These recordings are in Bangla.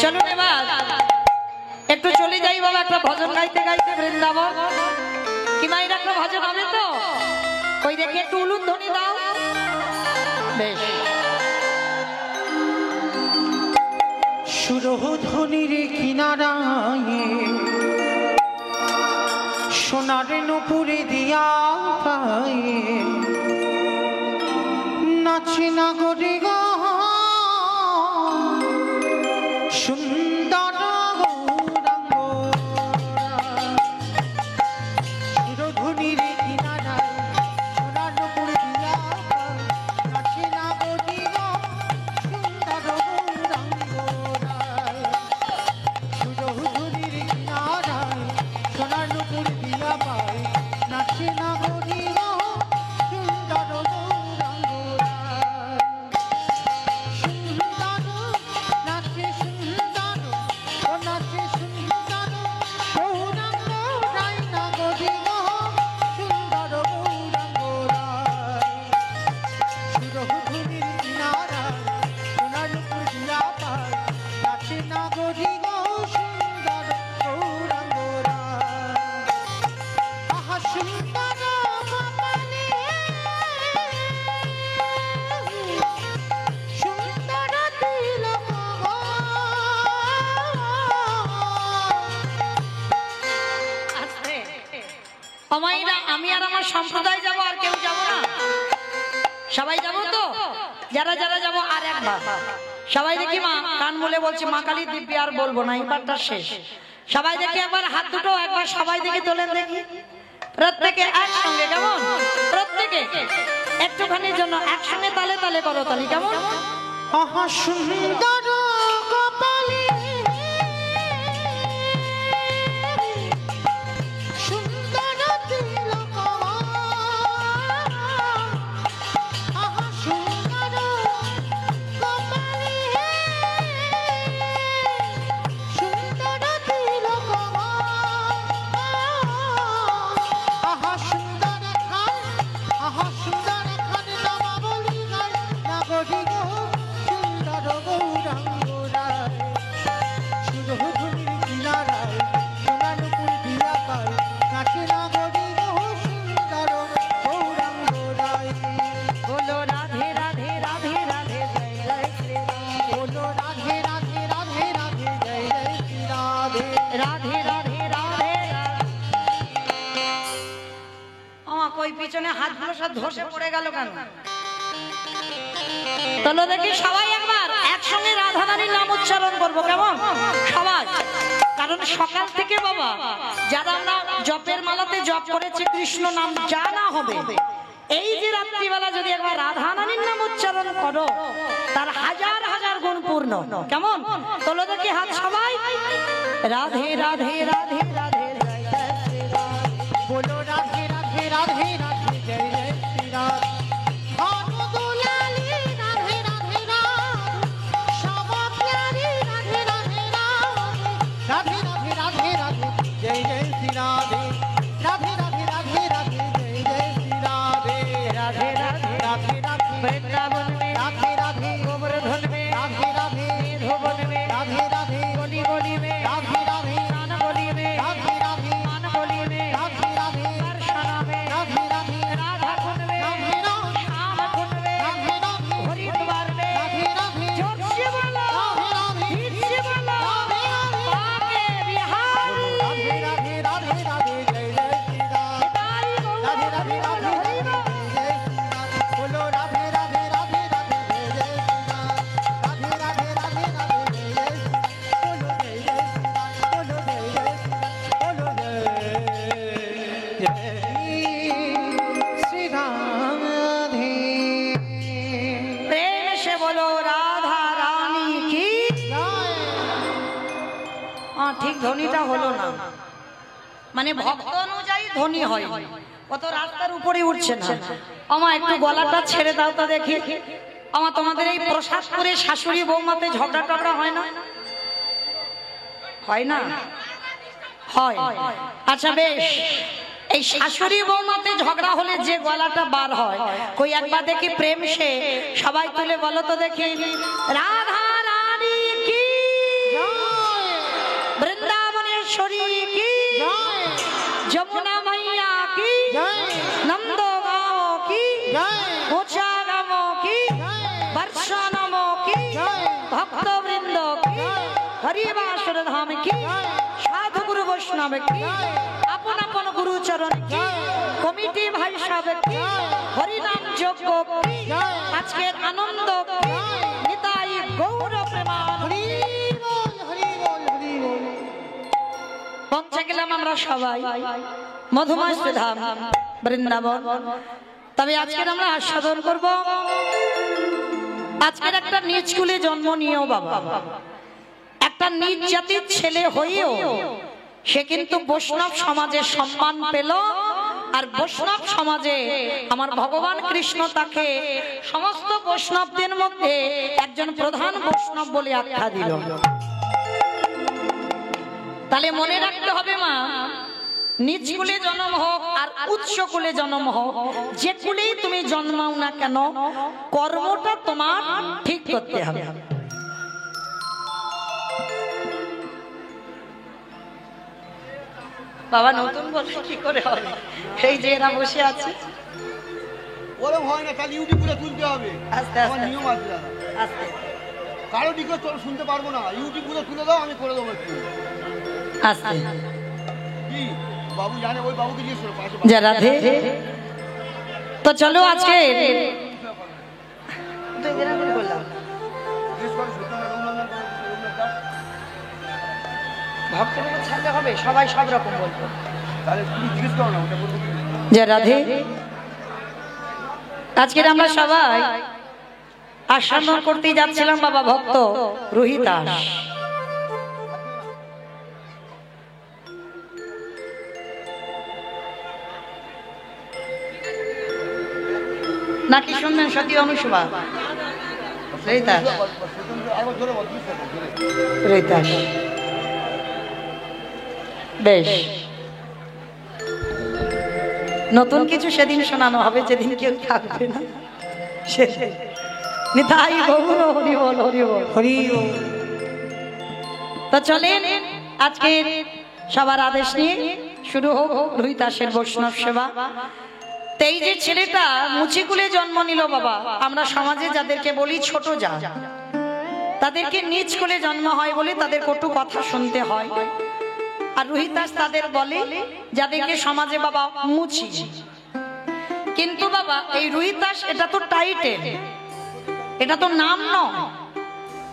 চলুন এবার একটু চলে যাই বাবা, একটা ভজন গাইতে গাইতে বৃন্দাবন। কি মায়ের একটা ভজন হবে তো? ওই দেখে একটু উলুধ্বনি দাও। বেশ, সুরধ্বনির কিনারায় সোনার নুপুরে দিয়া পায়ে নাচে না গরে গা সুন্দর গৌরাঙ্গ। সুরধ্বনির কিনারায় সোনার নুপুরে দিয়া পায়ে নাচে না গরে গা সুন্দর গৌরাঙ্গ। সুরধ্বনির কিনারায় সোনার নুপুরে দিয়া পায়ে নাচে না গরে গা সুন্দর গৌরাঙ্গ। আমি আর আমার সম্প্রদায় যাবো, আর কেউ যাবো না? সবাই যাবো তো? যারা যারা যাবো আর একবার সবাই দেখি মা কান বলে বলছি, মা কালী দিব্যি আর বলবো না, এবারটা শেষ। সবাই দেখি একবার হাত দুটো একবার সবাই দেখি তোলেন দেখি, প্রত্যেকে একসঙ্গে। কেমন? প্রত্যেকে একটুখানির জন্য একসঙ্গে তালে তালে করো তালি। কেমন? সুন্দর কপালে পিছনে হাতগুলো সব ধসে পড়ে গেল কেন? চলো দেখি সবাই একবার একসঙ্গে রাধা রানীর নাম উচ্চারণ করবো। কেমন? সবাই, কারণ সকাল থেকে বাবা যারা আমরা জপের মালাতে জপ করেছি কৃষ্ণ নাম জানা হবে, এই যে রাত্রিবেলা যদি একবার রাধা রানীর নাম উচ্চারণ করো তার হাজার হাজার গুণ পূর্ণ। কেমন? চলো দেখি হাত সবাই। রাধে রাধে রাধে রাধে বলো রাধে রাধে রাধে রাধে জয় জয় শ্রী রাধে। রাধে রাধে রাধে রাধে জয় জয় শ্রী রাধে। রাধে রাধে রাধে রাধে জয় জয় শ্রী রাধে। রাধে রাধে রাধে রাধে বৃন্দাবন में রাধে রাধে গোবর্ধন में রাধে রাধে ধোবন में রাধে राधे गली गली में राधे राधे कान गली में राधे राधे मान गली में राधे राधे दर्शना में राधे राधे राधा कुंड में राधे राधे श्याम कुंड में राधे राधे हरिद्वार में राधे राधे जोर से बोलो राधे राधे धीर से बोलो राधे राधे बाके बिहार राधे राधे राधे राधे जय जय श्री राम राधे राधे राधे राधे जय श्री राम बोलो राधे राधे राधे राधे जय जय श्री राम राधे राधे राधे राधे जय जय बोलो जय जय श्री राम बोलो जय जय श्री राम बोलो जय श्री राम राधे प्रेम से बोलो राधा रानी की। हाँ ठीक ধ্বনিটা হলো না, মানে ভক্ত অনুযায়ী ধ্বনি হয়, কত রাস্তার উপরে উঠছে না। আমা একটু গলাটা ছেড়ে দাও তো দেখি। আমা তোমাদের এই প্রসাদপুরে শাশুড়ি বৌমাতে ঝগড়া টগড়া হয় না? হয় না? হয়। আচ্ছা বেশ, এই শাশুড়ি বৌমাতে ঝগড়া হলে যে গলাটা বার হয়, কই একবার দেখি প্রেম সে সবাই তুলে বলো তো দেখি, রাধা রানী কি। হরিবাসর ধাম কি, সাধু গুরু বৈষ্ণব কি, আপন আপন গুরু চরণ কি, কমিটি ভাই সাহেব কি, হরিনাম যজ্ঞ কি, আজকের আনন্দ কি, নিতাই গৌর প্রেমানন্দ। পৌঁছে গেলাম আমরা সবাই মধুময় ধাম বৃন্দাবন। তবে আজকের আমরা আস্বাদন করব আজকের একটা নিজ কুলে জন্ম নিয়েও বাবা, একটা নিজ জাতির ছেলে হয়েও সে কিন্তু বৈষ্ণব সমাজে সম্মান পেল। আর বৈষ্ণব সমাজে আমার ভগবান কৃষ্ণ তাকে সমস্ত বৈষ্ণবদের মধ্যে একজন প্রধান বৈষ্ণব বলে আখ্যা দিল। তাহলে মনে রাখতে হবে মা, নিজ কুলে জন্ম হোক আর উচ্চ কুলে জন্ম হোক, যে কুলেই তুমি জন্মাও না কেন, কর্মটা তোমার ঠিক করতে হবে। বাবা নতুন বলে কি করে হবে? এই যে এরা বসে আছে, ওরম হয় না, তাহলে ইউটিউবে তুলতে হবে। আস্তে আমার আস্তে নিয়ম আছে দাদা, আস্তে কারো দিকে তোর শুনতে পারবো না। ইউটিউবে তুলে দাও, আমি করে দেবো একটু। আস্তে। কি বাবু জানে, ওই বাবুকে জিজ্ঞেস করো পাশে। যা রাধে। তো চলো আজকে জিজ্ঞেস করো সত্যনারায়ণ রঘুনন্দন দাস। ভক্তদের ছাড়লে হবে, সবাই সব রকম বলবো। তাহলে তুমি জিজ্ঞেস করো না, ওটা বলবো। যা রাধে। আজকে আমরা সবাই আস্বাদন করতে যাচ্ছিলাম বাবা ভক্ত রোহিতাস। নাকি শুনবেন সতী অনুসভা? রোহিতাস আরেকবার জোরে বল, জোরে। রোহিতাস বেশ। নতুন কিছু সেদিন শোনানো হবে, যেদিন কেউ থাকবে না সেদিন। নিতাই গৌর হরি বল, হরি বল, হরি বল। তো চলেন আজকে সবার আদেশ নিয়ে শুরু হোক রোহিতাসের বৈষ্ণব সেবা। তো এই যে ছেলেটা মুচিকুলে জন্ম নিল বাবা, আমরা সমাজে যাদেরকে বলি ছোট যা, তাদেরকে নিজ কুলে জন্ম হয় বলে তাদের কটু কথা শুনতে হয়। আর রোহিতাস তাদের বলে যাদেরকে সমাজে বাবা মুচি। কিন্তু বাবা এই রোহিতাস এটা তো টাইটেল, এটা তো নাম নয়।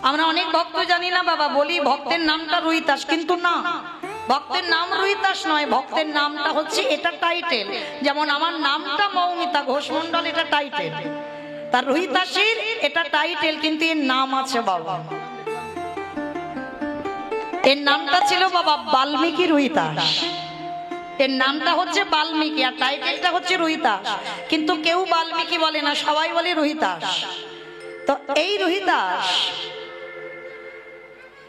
আমরা অনেক ভক্ত জানি না বাবা, বলি ভক্তের নামটা রোহিতাস, কিন্তু না, ভক্তের নাম রোহিতাস নয়, ভক্তের নামটা হচ্ছে এটা টাইটেল। যেমন আমার নামটা মৌমিতা ঘোষ মন্ডল, এটা টাইটেল। তার রোহিতাসের এটা টাইটেল, কিন্তু এর নাম আছে বাবা। এর নামটা ছিল বাবা বাল্মীকি রোহিতাস। এর নামটা হচ্ছে বাল্মীকি আর টাইটেলটা হচ্ছে রোহিতাস। কিন্তু কেউ বাল্মীকি বলে না, সবাই বলে রোহিতাস। তো এই রোহিতাস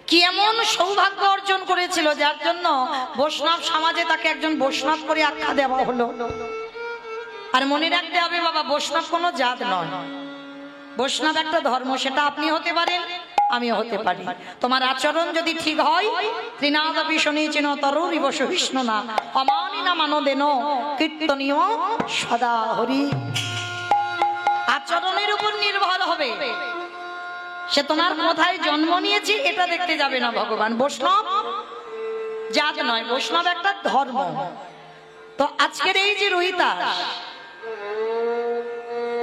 কি এমন সৌভাগ্য অর্জন করেছিল যার জন্য বৈষ্ণব সমাজে তাকে একজন বৈষ্ণব করে আখ্যা দেওয়া হলো। আর মনে রাখতে হবে বাবা, বৈষ্ণব কোনো জাত নয়, বৈষ্ণব একটা ধর্ম। সেটা আপনি হতে পারেন, আমিও হতে পারি। তোমার আচরণ যদি ঠিক হয়, ত্রিনাদপি শনিচিন তরুরিব সহিষ্ণু না অমানি না মানদেন কীর্তনীয় সদা হরি। আচরণের উপর নির্ভর হবে সে তোমার কোথায় জন্ম নিয়েছে এটা দেখতে যাবে না ভগবান। বৈষ্ণব জাত নয়, বৈষ্ণব একটা ধর্ম। তো আজকের এই যে রোহিতাস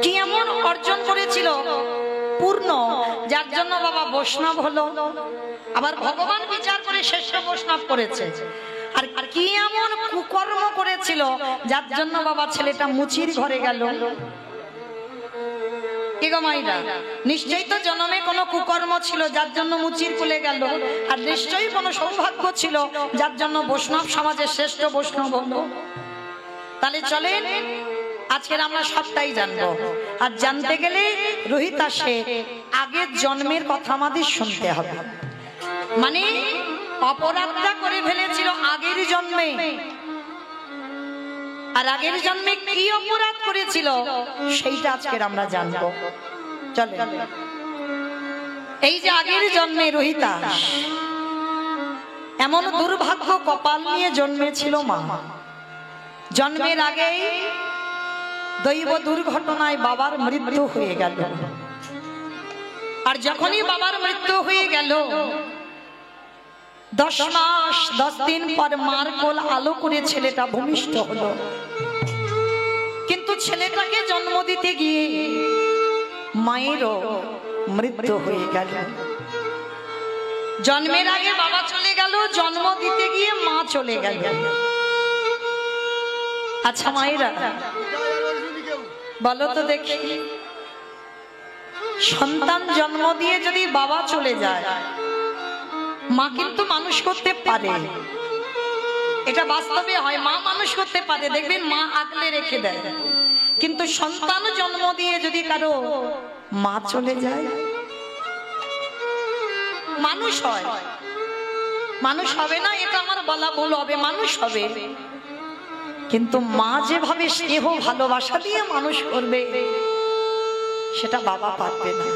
কি এমন অর্জন করেছিল পূর্ণ, যার জন্য বাবা বৈষ্ণব হলো। আবার ভগবান বিচার করে শ্রেষ্ঠ বৈষ্ণব করেছে। আর কি এমন কুকর্ম করেছিল যার জন্য বাবা ছেলেটা মুচির ঘরে গেল। নিশ্চয়ই তো জন্মে কোনো কুকর্ম ছিল যার জন্য মুচির কুলে গেল, আর নিশ্চয়ই কোনো সৌভাগ্য ছিল যার জন্য বৈষ্ণব সমাজের শ্রেষ্ঠ বৈষ্ণব হলো। তাহলে চলেন আজকের আমরা সবটাই জানবো। আর জানতে গেলে রোহিতাসে আগের জন্মের কথা আমাদের শুনতে হবে। মানে অপরাধটা করে ফেলেছিল আগের জন্মে, আর আগের জন্মে কি অপরাধ করেছিল সেইটা আজকের আমরা জানবো। চলে এই যে আগের জন্মে রোহিতাস এমন দুর্ভাগ্য কপাল নিয়ে জন্মেছিল মা। জন্মের আগেই দৈব দুর্ঘটনায় বাবার মৃত্যু হয়ে গেল। আর যখনই বাবার মৃত্যু হয়ে গেল 10 মাস 10 দিন পর মার কোল আলো করে ছেলেটা ভূমিষ্ঠ হলো। কিন্তু ছেলেটাকে জন্ম দিতে গিয়ে মায়েরও মৃত্যু হয়ে গেল। জন্মের আগে বাবা চলে গেল, জন্ম দিতে গিয়ে মা চলে গেল। আচ্ছা মায়েরা বলো তো দেখি, সন্তান জন্ম দিয়ে যদি বাবা চলে যায়, মা কিন্তু মানুষ করতে পারে, এটা বাস্তবে হয়। মা মানুষ করতে পারে, দেখবেন মা আগলে রেখে দেয়। কিন্তু সন্তান জন্ম দিয়ে যদি কারো মা চলে যায়, মানুষ হয়? মানুষ হবে না, এটা আমার বলা ভুল হবে, মানুষ হবে। কিন্তু মা যেভাবে স্নেহ ভালোবাসা দিয়ে মানুষ করবে, সেটা বাবা পারবে না।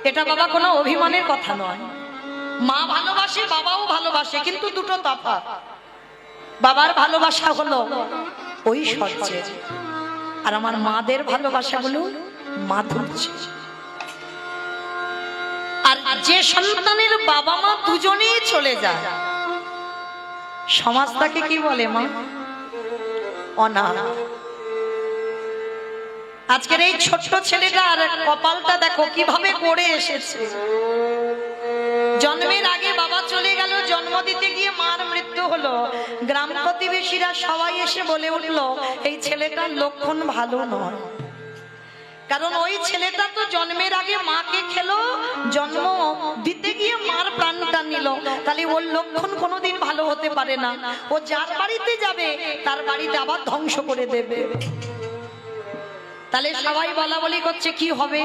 এটা বাবা কোনো অভিমানের কথা নয়। মা ভালোবাসে, বাবাও ভালোবাসে, কিন্তু দুটো তফাৎ। বাবার ভালোবাসা হলো ওই সহ্যে, আর আমার মাদের ভালোবাসা হলো মাধুর্য। আর যে সন্তানের বাবা মা দুজনেই চলে যায়, সমাজ তাকে কি বলে? মা অনাথ। আজকের এই ছোট্ট ছেলেটার কপালটা দেখো কিভাবে গড়ে এসেছে। জন্মের আগে বাবা চলে গেল, জন্ম দিতে গিয়ে মার মৃত্যু হলো। গ্রাম প্রতিবেশীরা সবাই এসে বলে উঠলো, এই ছেলেটার লক্ষণ ভালো নয়। কারণ ওই ছেলেটা তো জন্মের আগে মাকে খেলো, জন্ম দিতে গিয়ে মার প্রাণটা নিল। তাহলে ওর লক্ষণ কোনোদিন ভালো হতে পারে না। ও যার বাড়িতে যাবে তার বাড়িতে আবার ধ্বংস করে দেবে। তাহলে সবাই বলা বলি করছে, কি হবে?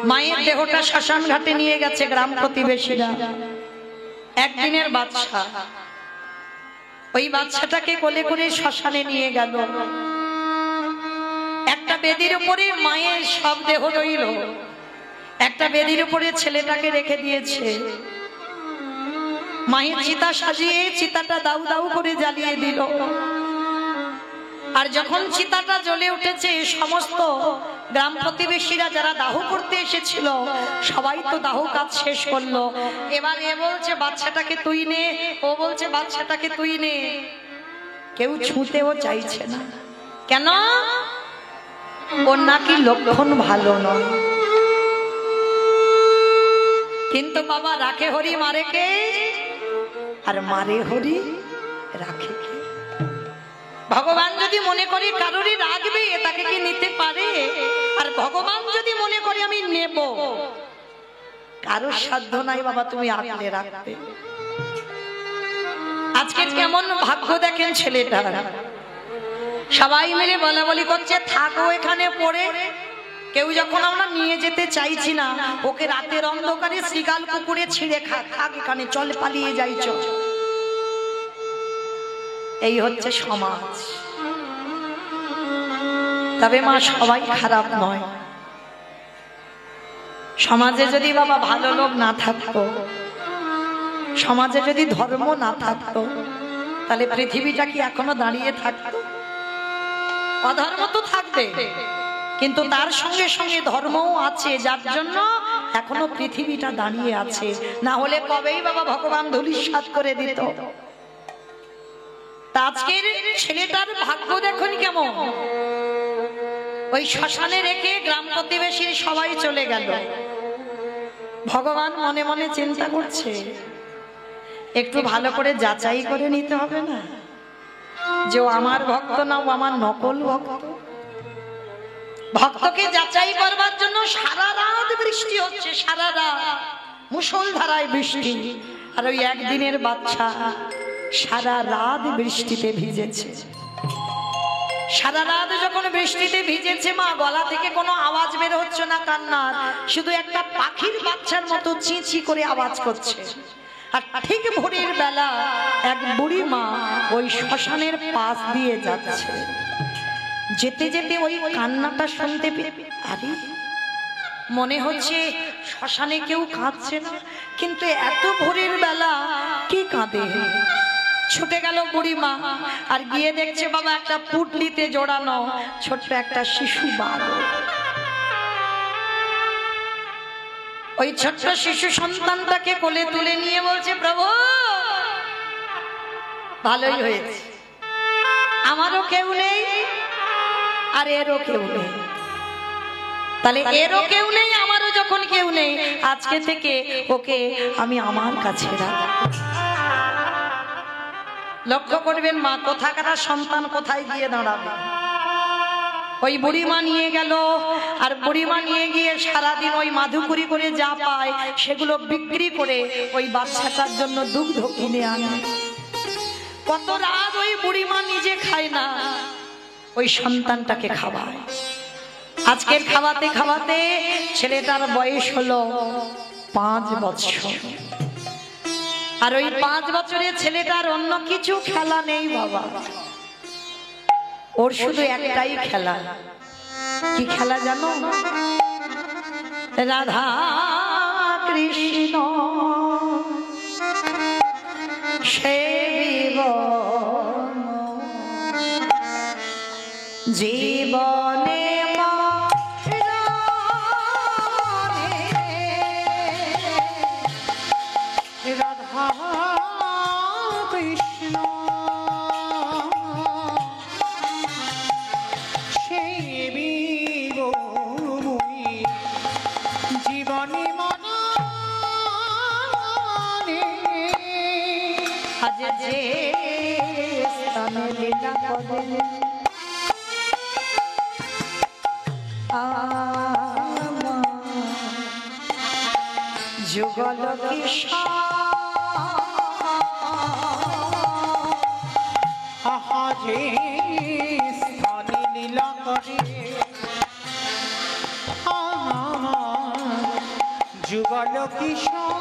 মায়ের দেহটা শ্মশান ঘাটে নিয়ে গেছে গ্রাম প্রতিবেশীরা। একদিনের বাচ্চা, ওই বাচ্চাটাকে কোলে করে শ্মশানে নিয়ে গেল। একটা বেদির উপরে মায়ের সব দেহ রইল, একটা বেদির উপরে ছেলেটাকে রেখে দিয়েছে। মায়ের চিতা সাজিয়ে চিতাটা দাউ দাউ করে জ্বালিয়ে দিল। আর যখন চিতাটা জ্বলে উঠেছে, সমস্ত গ্রাম প্রতিবেশীরা যারা দাহ করতে এসেছিল সবাই তো দাহ কাজ শেষ করলো। এবার এ বলছে বাচ্চাটাকে তুই নে, ও বলছে বাচ্চাটাকে তুই নে। কেউ ছুঁতেও চাইছে না। কেন? ওর নাকি লক্ষণ ভালো নয়। কিন্তু বাবা রাখে হরি মারে কে? আর মারে হরি রাখে কে? ভগবান যদি মনে করে কারোরই রাখবে, তাকে কি নিতে পারে? আর ভগবান যদি মনে করে আমি নেব, কারোর সাধ্য নাই বাবা তুমি আগলে রাখবে। আজকে কেমন ভাগ্য দেখেন ছেলেটা। সবাই মিলে বলা বলি করছে, থাকো এখানে পড়ে। কেউ যখন আমরা নিয়ে যেতে চাইছি না, ওকে রাতের অন্ধকারে শ্রীকাল পুকুরে ছিঁড়ে থাক এখানে, চল পালিয়ে যাই চল। এই হচ্ছে সমাজ। তবে মা সবাই খারাপ নয়। সমাজে যদি বাবা ভালো লোক না থাকতো, সমাজে যদি ধর্ম না থাকতো, তাহলে পৃথিবীটা কি এখনো দাঁড়িয়ে থাকতো? অধর্ম তো থাকবে, কিন্তু তার সঙ্গে সঙ্গে ধর্মও আছে, যার জন্য এখনো পৃথিবীটা দাঁড়িয়ে আছে। না হলে কবেই বাবা ভগবান ধূলিসাৎ করে দিত। আজকের ছেলেটার ভাগ্য দেখুন কেমন। ওই শ্মশানে রেখে গ্রাম প্রতিবেশী সবাই চলে গেল। ভগবান মনে মনে চিন্তা করছে, একটু ভালো করে যাচাই করে নিতে হবে না যে ও আমার ভক্ত না ও আমার নকল ভক্ত। ভক্তকে যাচাই করবার জন্য সারা রাত বৃষ্টি হচ্ছে, সারা রাত মুষলধারায় বৃষ্টি। আর ওই একদিনের বাচ্চা সারা রাত বৃষ্টিতে ভিজেছে। সারা রাত যখন বৃষ্টিতে ভিজেছে, মা গলা থেকে কোনো আওয়াজ বের হচ্ছে না কান্নার, শুধু একটা পাখির বাচ্চার মতো চিঁচি করে আওয়াজ করছে। আর ঠিক ভোরের বেলা এক বুড়ি মা ওই শ্মশানের পাশ দিয়ে যাচ্ছে। যেতে যেতে ওই কান্নাটা শুনতে পেয়ে আরে মনে হচ্ছে শ্মশানে কেউ কাঁদছে না, কিন্তু এত ভোরের বেলা কে কাঁদে? ছুটে গেল বুড়িমা, আর গিয়ে দেখছে বাবা একটা পুটলিতে জোড়ানো ছোট্ট একটা শিশু বালক। ওই ছোট্ট শিশু সন্তানটাকে কোলে তুলে নিয়ে বলছে, প্রভু ভালোই হয়েছে, আমারও কেউ নেই আর এরও কেউ নেই, তাহলে এরও কেউ নেই আমারও যখন কেউ নেই, আজকে থেকে ওকে আমি আমার কাছে রাখবো। লক্ষ্য করবেন মা কোথাকার সন্তান কোথায় গিয়ে দাঁড়াবে। ওই বুড়িমা নিয়ে গেল, আর বুড়িমা নিয়ে গিয়ে সারাদিন ওই মাধুকুরি করে যা পায় সেগুলো বিক্রি করে ওই বাচ্চাটার জন্য দুগ্ধ কিনে আনে। কত রাত ওই বুড়িমা নিজে খায় না, ওই সন্তানটাকে খাওয়ায়। আজকের খাওয়াতে খাওয়াতে ছেলেটার বয়স হলো 5 বছর। আর ওই 5 বছরের ছেলেটার অন্য কিছু খেলা নেই বাবা, ওর শুধু একটাই খেলা। কি খেলা জানো? রাধা কৃষ্ণ সেবিব জীবনে রাধা কৃষ্ণ সেবিব মুই জীবনে মনে। আজ যে স্থানে লীলা করেন যুগল কিশোর আহা যে স্থানে লীলা করে যুগল কিশোর।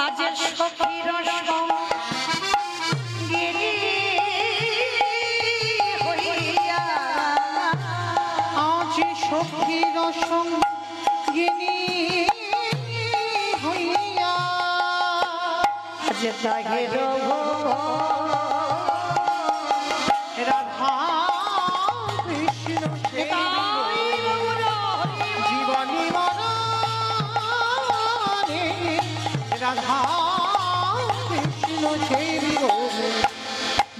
আজ সখীর সঙ্গিনী হইয়া, আজ সখীর সঙ্গিনী হইয়া, আজ তাহের রাধা কৃষ্ণ জীবনী মনে। রাধা কৃষ্ণ সেবিব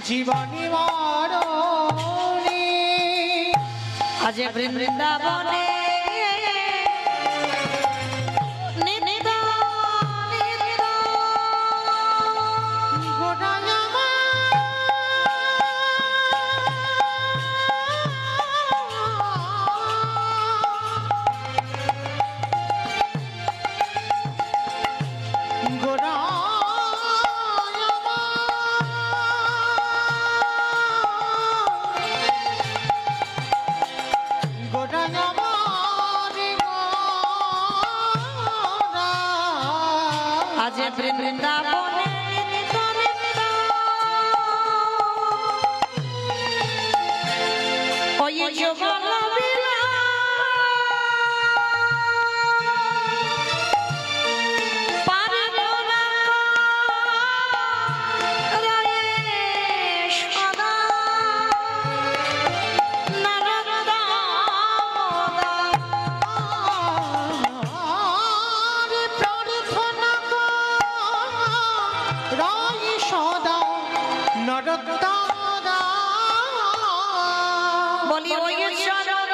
জীবনী মনে। আজ বৃন্দাবনে আজ বৃন্দাবনে ওই যুগল বিলাস পারিব না রায়ে সদা নারদ প্রার্থনা রাই সদা নরদাদা বলি ওই চরণ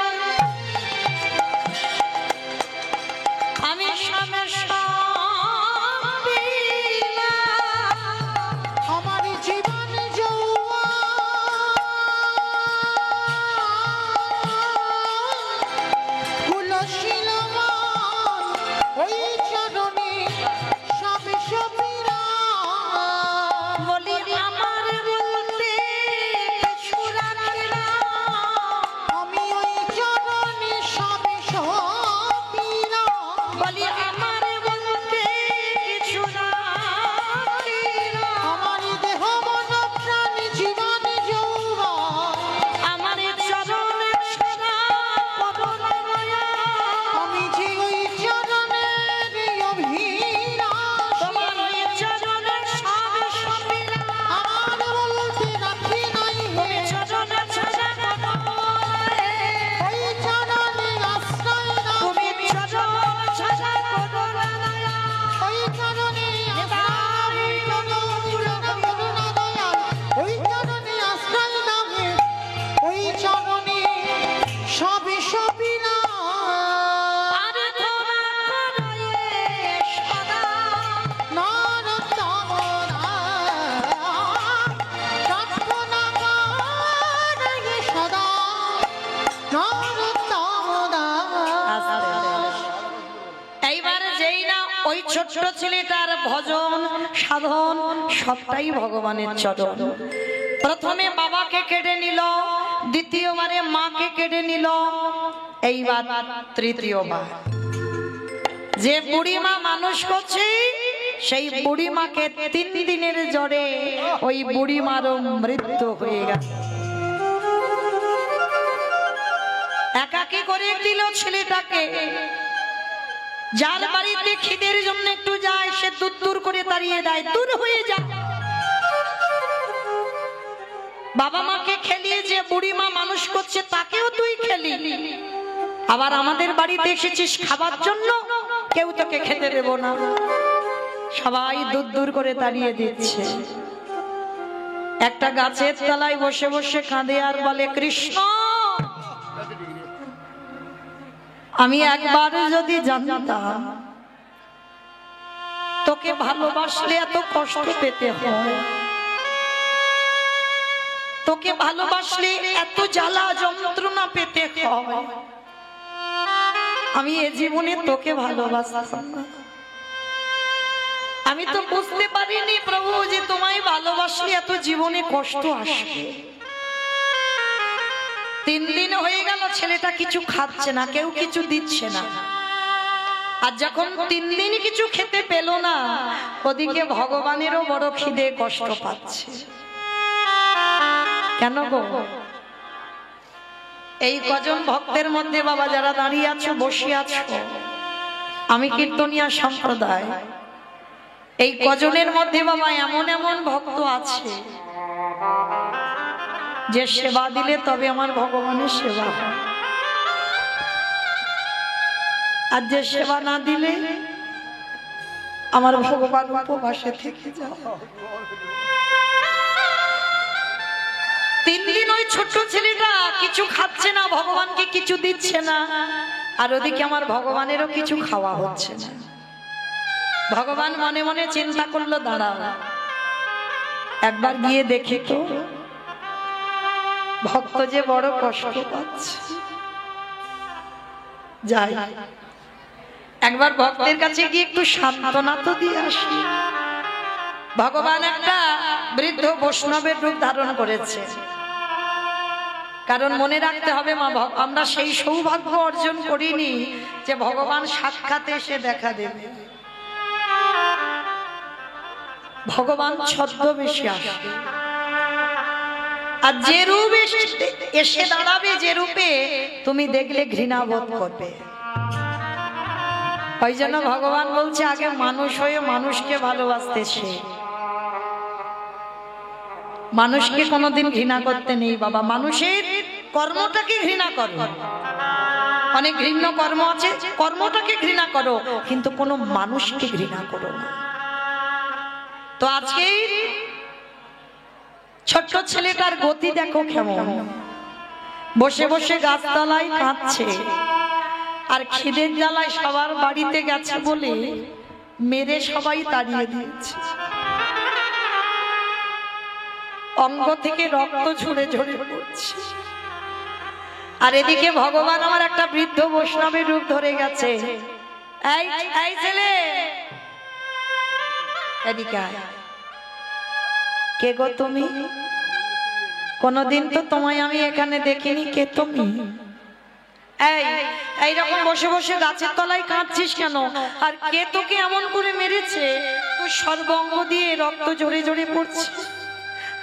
ওই ছোট্ট ছেলেটার ভজন সাধন সবটাই ভগবানের চরণ। প্রথমে বাবাকে কেড়ে নিল, দ্বিতীয়বারে মাকে কেড়ে নিল, এইবার তৃতীয়বার যে বুড়িমা মানুষ করছে সেই বুড়িমাকে 3 দিনের জ্বরে ওই বুড়িমারও মৃত্যু হয়ে গেল। একাকী করে দিল ছেলেটাকে। যার বাড়িতে খিদের জন্য একটু যায় সে দূর দূর করে তাড়িয়ে দেয়, দূর হয়ে যা। বাবা মাকে খেলিয়ে যে বুড়িমা মানুষ করছে তাকেও তুই খেলি, আবার আমাদের বাড়িতে এসেছিস খাবার জন্য, কেউ তোকে খেতে দেব না। সবাই দূর দূর করে তাড়িয়ে দিচ্ছে। একটা গাছের তলায় বসে বসে কাঁদে আর বলে, কৃষ্ণ আমি একবার যদি জানতাম তোকে ভালোবাসলে এত কষ্ট পেতে হয়, তোকে ভালোবাসলে এত জ্বালা যন্ত্রণা পেতে হয়, আমি এ জীবনে তোকে ভালোবাসতাম না। আমি তো বুঝতে পারিনি প্রভু যে তোমায় ভালোবাসলে এত জীবনে কষ্ট আসবে। 3 দিন হয়ে গেল ছেলেটা কিছু খাচ্ছে না, কেউ কিছু দিচ্ছে না। আর যখন 3 দিন কিছু খেতে পেল না, ওদিকে ভগবানেরও বড় খিদে, কষ্ট পাচ্ছে। কেন গো? এই কজন ভক্তের মধ্যে বাবা যারা দাঁড়িয়ে আছো, বসে আছো, আমি কীর্তনিয়া সম্প্রদায়, এই কজনের মধ্যে বাবা এমন এমন ভক্ত আছে যে সেবা দিলে তবে আমার ভগবানের সেবা হয়, আর যে সেবা না দিলে আমার ভগবান উপবাসে থেকে যায়। 3 দিন ওই ছোট্ট ছেলেটা কিছু খাচ্ছে না, ভগবানকে কিছু দিচ্ছে না, আর ওদিকে আমার ভগবানেরও কিছু খাওয়া হচ্ছে না। ভগবান মনে মনে চিন্তা করলো, দাঁড়াও একবার গিয়ে দেখে তো ভক্ত যে বড় কষ্ট পাচ্ছে, যাই একবার ভক্তের কাছে গিয়ে একটু সান্ত্বনা তো দিয়ে আসি। ভগবান একটা বৃদ্ধ বৈষ্ণবের রূপ ধারণ করেছে, কারণ মনে রাখতে হবে মা, আমরা সেই সৌভাগ্য অর্জন করিনি যে ভগবান সাক্ষাৎ এসে দেখা দেবে। ভগবান ছদ্মবেশে আসে, আর যে রূপ এসে দাঁড়াবে, যে রূপে তুমি দেখলে ঘৃণা বোধ করবে। ওই জন্য ভগবান বলছে আগে মানুষ হয়ে মানুষকে ভালোবাসতে শেখ, মানুষকে কোনোদিন ঘৃণা করতে নেই বাবা। মানুষের কর্মটাকে ঘৃণা করো, অনেক ঘৃণ্য কর্ম আছে, কর্মটাকে ঘৃণা করো, কিন্তু কোনো মানুষকে ঘৃণা করো না। তো আজকে ছোট্ট ছেলেটার গতি দেখো কেমন, বসে বসে গাছতলায় কাঁদছে, আর খিদের জ্বালায় সবার বাড়িতে গেছে বলে মেরে সবাই তাড়িয়ে দিয়েছে। অঙ্গ থেকে রক্ত ঝরে ঝরে পড়ছে, আর এদিকে ভগবান আমার একটা বৃদ্ধ বৈষ্ণবের রূপ ধরে গেছে। এই এই ছেলে, এদিকে আয়। কে গো তুমি? কোনদিন তো তোমায় আমি এখানে দেখিনি, কে তুমি? এইরকম বসে বসে গাছের তলায় কাঁদছিস কেন? আর কে তোকে এমন করে মেরেছে? তুই সর্বঙ্গ দিয়ে রক্ত ঝরে ঝরে পড়ছে,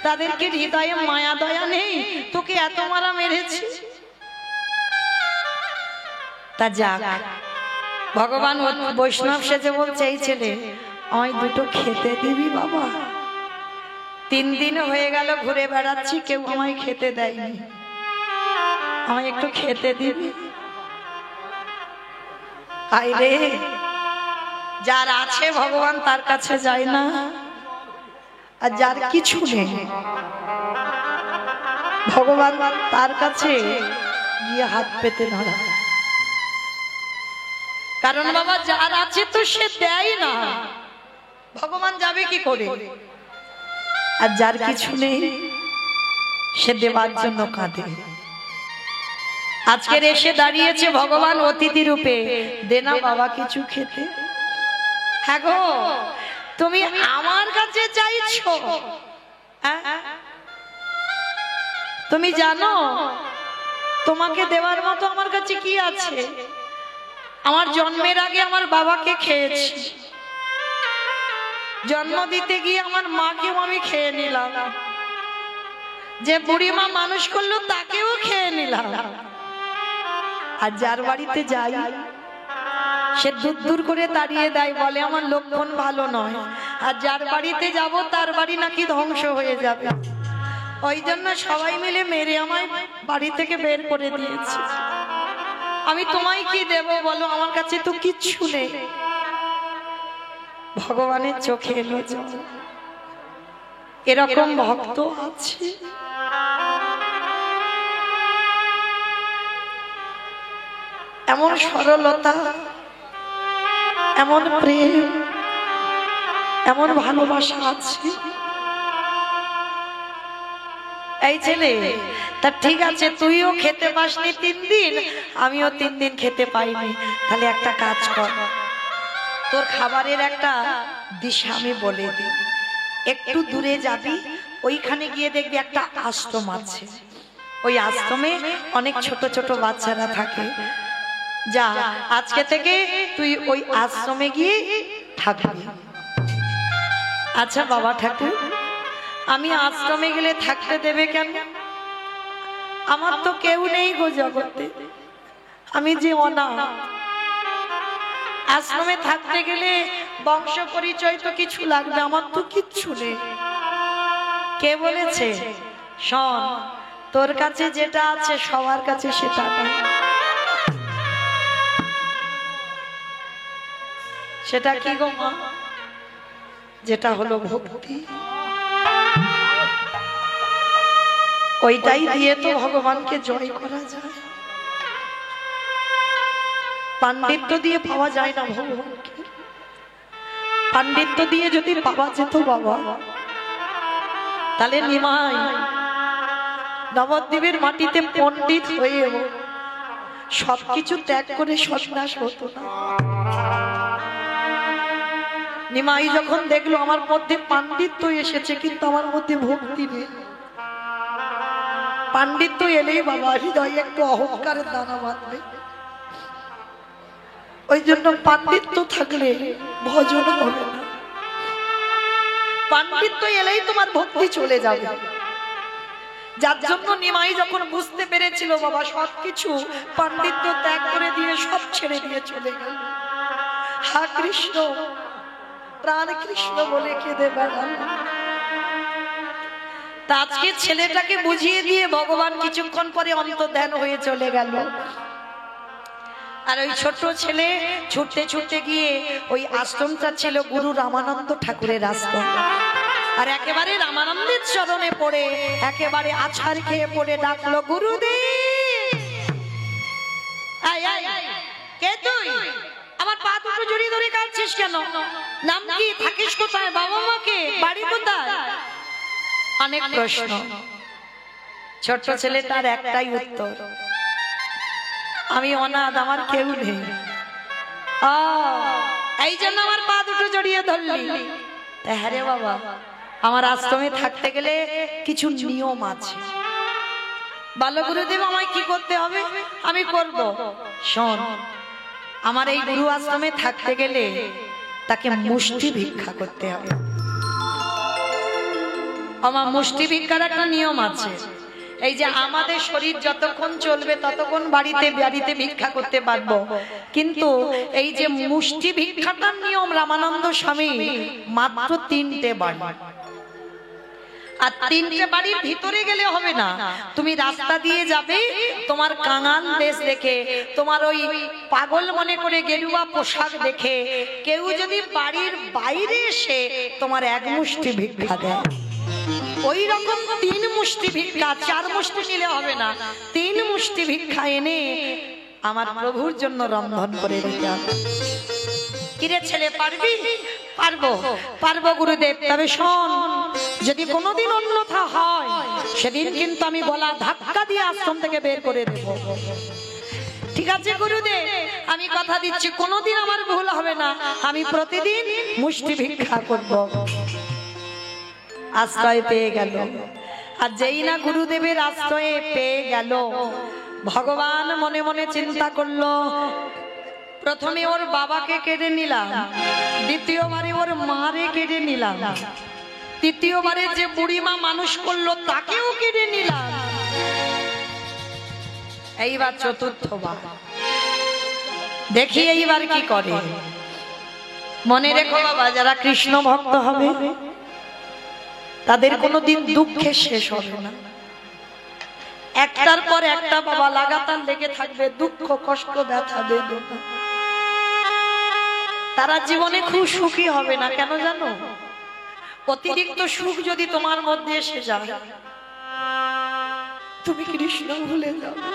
তাদেরকে হৃদয়ে মায়া দয়া নেই, তোকে এত মারা মেরেছে। তা যাক, ভগবান বৈষ্ণব সেজে বলছে, এই ছেলে আমায় দুটো খেতে দিবি বাবা? 3 দিন হয়ে গেল ঘুরে বেড়াচ্ছি, কেউ আমায় খেতে দেয়নি, আমায় একটু খেতে দিবি? আরে যার আছে ভগবান তার কাছে যায় না, আর যার কিছু নেই ভগবান তার কাছে গিয়ে হাত পেতে ধরা। কারণ বাবা যার আছে তো সে দেয় না, ভগবান যাবে কি করে? আর যার কিছু নেই সে দেবার জন্য কাঁদে। আজকের এসে দাঁড়িয়েছে ভগবান অতিথি রূপে, দে না বাবা কিছু খেতে। হ্যাঁ গো, তুমি আমার কাছে চাইছো? হ্যাঁ? তুমি জানো তোমাকে দেওয়ার মতো আমার কাছে কি আছে? আমার জন্মের আগে আমার বাবাকে খেয়েছি, জন্ম দিতে গিয়ে আমার মাকেও আমি খেয়ে নিলাম, যে বুড়ি মা মানুষ করলো তাকেও খেয়ে নিলাম। আর যার বাড়িতে যাই সে দূর দূর করে তাড়িয়ে দেয়, বলে আমার লক্ষণ ভালো নয়। আর যার বাড়িতে যাব তার বাড়ি নাকি ধ্বংস হয়ে যাবে। ওই জন্য সবাই মিলে মেরে আমায় বাড়ি থেকে বের করে দিয়েছে। আমি তোমায় কি দেব বলো? আমার কাছে তো কিচ্ছু নেই। ভগবানের চোখে এলো জল। এরকম ভক্ত আছে। এমন সরলতা, এমন প্রেম, এমন ভালোবাসা আছে। এই ছেলে, তা ঠিক আছে, তুইও খেতে পাসনি 3 দিন, আমিও 3 দিন খেতে পাইনি। তাহলে একটা কাজ কর, তোর খাবারের একটা দিশা আমি বলে দিই। একটু দূরে যাবি, ওইখানে গিয়ে দেখবি একটা আশ্রম আছে। ওই আশ্রমে অনেক ছোট ছোট বাচ্চারা থাকে। যা, আজকে থেকে তুই ওই আশ্রমে গিয়ে থাকবি। আচ্ছা বাবা ঠাকুর, আমি আশ্রমে গেলে থাকতে দেবে কেন? আমার তো কেউ নেই গো জগতে, আমি যে অনাথ। আশ্রমে থাকতে গেলে বংশ পরিচয় তো কিছু লাগবে, আমার তো কিচ্ছু নেই। কে বলেছে? শোন, তোর কাছে যেটা আছে সবার কাছে সেটা নেই। সেটা কি গো মা? যেটা হলো ভক্তি। ওইটাই দিয়ে তো ভগবানকে জয় করা যায়। পাণ্ডিত্য দিয়ে পাওয়া যায় না ভগবানকে। পাণ্ডিত্য দিয়ে যদি পাওয়া যেত বাবা, তাহলে নিমাই নবদ্বীপের মাটিতে পণ্ডিত হয়েও সবকিছু ত্যাগ করে সন্ন্যাস হতো না। নিমাই যখন দেখলো আমার মধ্যে পাণ্ডিত্য এসেছে কিন্তু আমার মধ্যে ভক্তি নেই, পাণ্ডিত্য এলেই বাবা হৃদয়ে একটু অহংকারের দানা বাঁধবে। ওই জন্য পাণ্ডিত্য থাকলে ভজন হবে না, পাণ্ডিত্য এলেই তোমার ভক্তি চলে যাবে। যার জন্য নিমাই যখন বুঝতে পেরেছিল বাবা সবকিছু পাণ্ডিত্য ত্যাগ করে দিয়ে সব ছেড়ে দিয়ে চলে গেল। হা কৃষ্ণ, প্রাণ কৃষ্ণ বলে কেঁদে বেড়াল। তা আজকে ছেলেটাকে বুঝিয়ে দিয়ে ভগবান কিছুক্ষণ পরে অন্তর্ধান হয়ে চলে গেল। আর ওই ছোট ছেলে ছুটতে ছুটতে গিয়ে ওই আশ্রমটা ছিল গুরু রামানন্দ ঠাকুরের আশ্রম। আর একেবারে রামানন্দের চরণে পড়ে একেবারে আছাড় খেয়ে পড়ে ডাকলো, গুরুদেব। কে তুই? আমার পা দুটো জড়িয়ে ধরে কাঁদছিস কেন? নাম কি? থাকিস কোথায়? বাবা মাকে? বাড়ি কোথায়? অনেক প্রশ্ন। ছোট ছেলেটার একটাই উত্তর, আমি অনাথ, আমার কেউ নেই। এই জন্য আমার পা দুটো জড়িয়ে ধরলি? হ্যাঁ রে বাবা, আমার আশ্রমে থাকতে গেলে কিছু নিয়ম আছে। বলো গুরুদেব আমায় কি করতে হবে? আমি করব। শোন, আমার এই গুরু আশ্রমে থাকতে গেলে তাকে মুষ্টি ভিক্ষা করতে হবে। আমার মুষ্টি ভিক্ষার একটা নিয়ম আছে। এই যে আমাদের শরীর যতক্ষণ চলবে ততক্ষণ বাড়িতে বাড়িতে ভিক্ষা করতে পারবো, কিন্তু এই যে মুষ্টি ভিক্ষাটার নিয়ম রামানন্দ স্বামী মাত্র 3টে বাড়ি। আর 3টে বাড়ির ভিতরে গেলে হবে না, তুমি রাস্তা দিয়ে যাবে, তোমার কাঙাল দেশ দেখে, তোমার ওই পাগল মনে করে গেরুয়া পোশাক দেখে কেউ যদি বাড়ির বাইরে এসে তোমার 1 মুষ্টি ভিক্ষা দেয়, ওই রকম 3 মুষ্টি ভিক্ষা, 4 মুষ্টি নিলে হবে না, 3 মুষ্টি ভিক্ষা এনে আমার প্রভুর জন্য রন্ধন করে দিতে হবে। কিরে ছেলে, পারবি? পারবো, পারবো গুরুদেব। তবে শোন, যদি কোনোদিন অন্যথা হয় সেদিন কিন্তু আমি গলা ধাক্কা দিয়ে আশ্রম থেকে বের করে দেব। ঠিক আছে গুরুদেব, আমি কথা দিচ্ছি কোনোদিন আমার ভুল হবে না, আমি প্রতিদিন মুষ্টি ভিক্ষা করব। আশ্রয় পেয়ে গেল। আর যেই না গুরুদেবের আশ্রয়ে পেয়ে গেল, ভগবান মনে মনে চিন্তা করলো, প্রথমে ওর বাবাকে কেড়ে নিলাম, দ্বিতীয়বারে ওর মারে কেড়ে নিলাম, তৃতীয়বারে যে বুড়িমা মানুষ করলো তাকেও কেড়ে নিলাম, এইবার চতুর্থবার দেখি এইবার কি করে। মনে রেখো বাবা, যারা কৃষ্ণ ভক্ত হবে তাদের কোনোদিন দুঃখের শেষ হবে না। একটার পর একটা বাবা লাগাতার লেগে থাকবে, দুঃখ কষ্ট ব্যথা বেদনা। তারা জীবনে খুব সুখী হবে না। কেন জানো? অতিরিক্ত সুখ যদি তোমার মধ্যে এসে যায়, তুমি কৃষ্ণ ভুলে যাবে।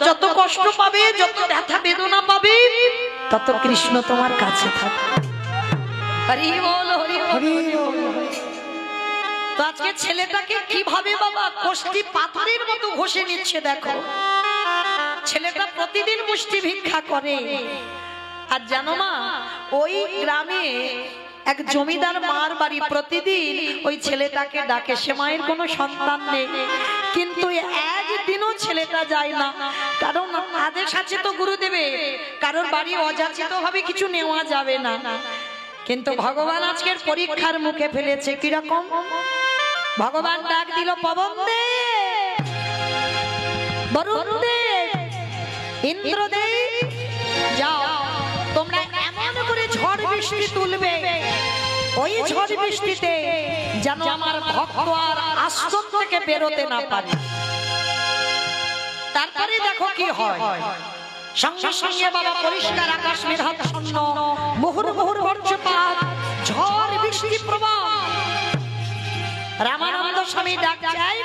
যত কষ্ট পাবে, যত ব্যথা বেদনা পাবে, তত কৃষ্ণ তোমার কাছে থাকবে। হরি বল, হরি বল। তো আজকে ছেলেটাকে কিভাবে বাবা কষ্টি পাথরের মতো ঘষে নিচ্ছে দেখো। ছেলেটা প্রতিদিন মুষ্টি ভিক্ষা করে। আর জানো মা, ওই গ্রামে এক জমিদার মার বাড়ি, প্রতিদিন ওই ছেলেটাকে ডাকে। সে মায়ের কোনো সন্তান নেই, কিন্তু একদিনও ছেলেটা যায় না, কারণ আদেশ আছে তো গুরুদেবে, কারোর বাড়ি অযাচিত ভাবে কিছু নেওয়া যাবে না। কিন্তু ভগবান আজকের পরীক্ষার মুখে ফেলেছে। কিরকম? ভগবান ডাক দিল, পবন দে, বরুণ দে, ইন্দ্র দে, যাও তোমরা এমন করে ঝড় বৃষ্টি তুলবে, ওই ঝড় বৃষ্টিতে যেন আমার ভক্ত আর আশ্রম থেকে বেরোতে না পারে। তারপরে দেখো কি হয়। সঙ্গে সঙ্গে বাবা পরিষ্কার আকাশ মেঘাচ্ছন্ন, মুহুর মুহুর বজ্রপাত, ঝড় বৃষ্টি প্রবাহ। রামানন্দ স্বামী ডাক চাই,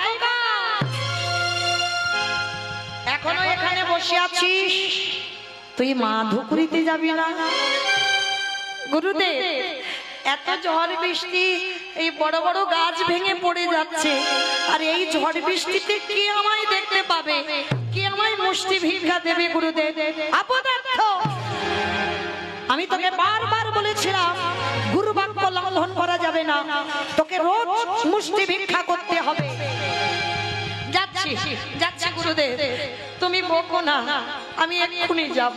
এখনো এখানে বসে আছিস, তুই মা ধুকুরিতে যাবি না? গুরুদেব, এত ঝড় বৃষ্টি, এই বড় বড় গাছ ভেঙে পড়ে যাচ্ছে, আর এই ঝড় বৃষ্টিতে কে আমায় দেখতে পাবে, কে আমায় মুষ্টি ভিক্ষা দেবে? গুরুদেব আপদার্থ, আমি তোকে বারবার বলেছিলাম গুরু বাক্য লঙ্ঘন করা যাবে না, তোকে রোজ মুষ্টি ভিক্ষা করতে হবে। যাচ্ছি যাচ্ছি গুরুদেব, তুমি বকো না, আমি এক্ষুনি যাব।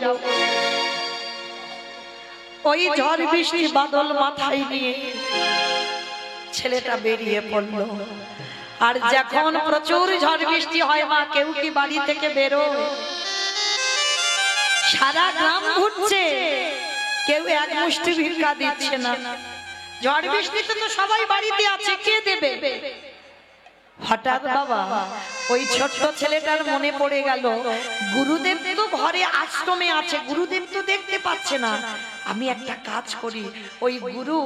ওই ঝড় বৃষ্টি বাদল মাথায় নিয়ে ছেলেটা বেরিয়ে পড়লো। আর যখন প্রচুর ঝড় বৃষ্টি হয় মা, কেউ কি বাড়ি থেকে বেরোয়? সারা গ্রাম ঘুরছে, কেউ এক মুষ্টি ভিক্ষা দিচ্ছে না। ঝড় বৃষ্টিতে তো সবাই বাড়িতে আছে, কে দেবে? হঠাৎ বাবা ওই ছোট্ট ছেলেটার মনে পড়ে গেল, গুরুদেব তো ঘরে আশ্রমে আছে, গুরুদেব তো দেখতে পাচ্ছে না। আমি একটা কাজ করি, ওই গুরু,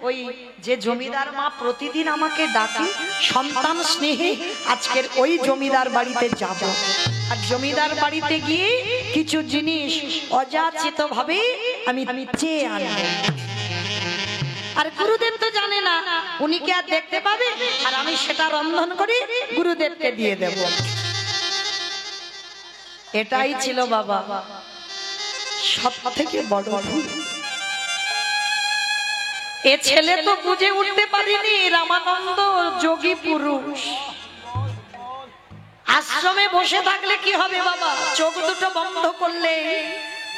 ওই যে জমিদার মা প্রতিদিন আমাকে ডাকে সন্তান স্নেহে, আজকের ওই জমিদার বাড়িতে যাব। আর জমিদার বাড়িতে গিয়ে কিছু জিনিস অযাচিত ভাবে আমি চেয়ে আনবো। আর গুরুদেব তো জানে না, উনি কি আর দেখতে পাবে? আর আমি সেটা রন্ধন করে গুরুদেবকে দিয়ে দেব। এটাই ছিল বাবা সব থেকে বড় ভুল। এ ছেলে তো বুঝে উঠতে পারেনি রামানন্দ যোগী পুরুষ। আশ্রমে বসে থাকলে কি হবে বাবা? চোখ দুটো বন্ধ করলে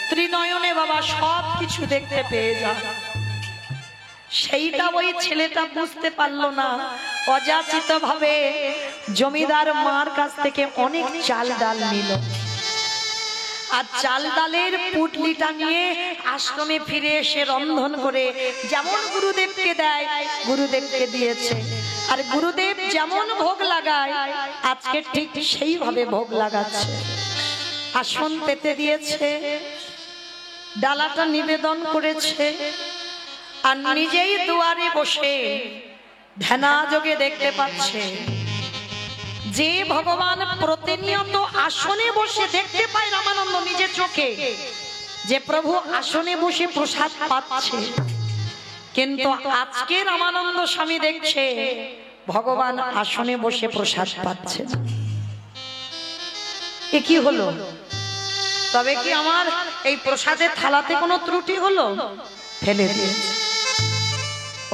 ত্রিনয়নে বাবা সব কিছু দেখতে পেয়ে যায়। সেইটা ওই ছেলেটা বুঝতে পারলো না, অযাচিত ভাবে জমিদার মার কাছ থেকে অনেক চাল ডাল নিল। আর চাল ডালের পুটলিটা নিয়ে আশ্রমে ফিরে এসে রন্ধন করে যেমন গুরুদেবকে দেয় গুরুদেবকে দিয়েছে। আর গুরুদেব যেমন ভোগ লাগায় আজকে ঠিক সেইভাবে ভোগ লাগাচ্ছে। আসন পেতে দিয়েছে, ডালাটা নিবেদন করেছে, আর নিজেই দুয়ারে বসে ধ্যানাযোগে দেখতে পাচ্ছে যে ভগবান প্রতিনিয়ত আসনে বসে দেখতে পায় রামানন্দ নিজের চোখে, যে প্রভু আসনে বসে প্রসাদ পাচ্ছে। কিন্তু আজকে রামানন্দ স্বামী দেখছে ভগবান আসনে বসে প্রসাদ পাচ্ছে। এ কি হলো? তবে কি আমার এই প্রসাদের থালাতে কোনো ত্রুটি হলো? ফেলে দিয়েছে।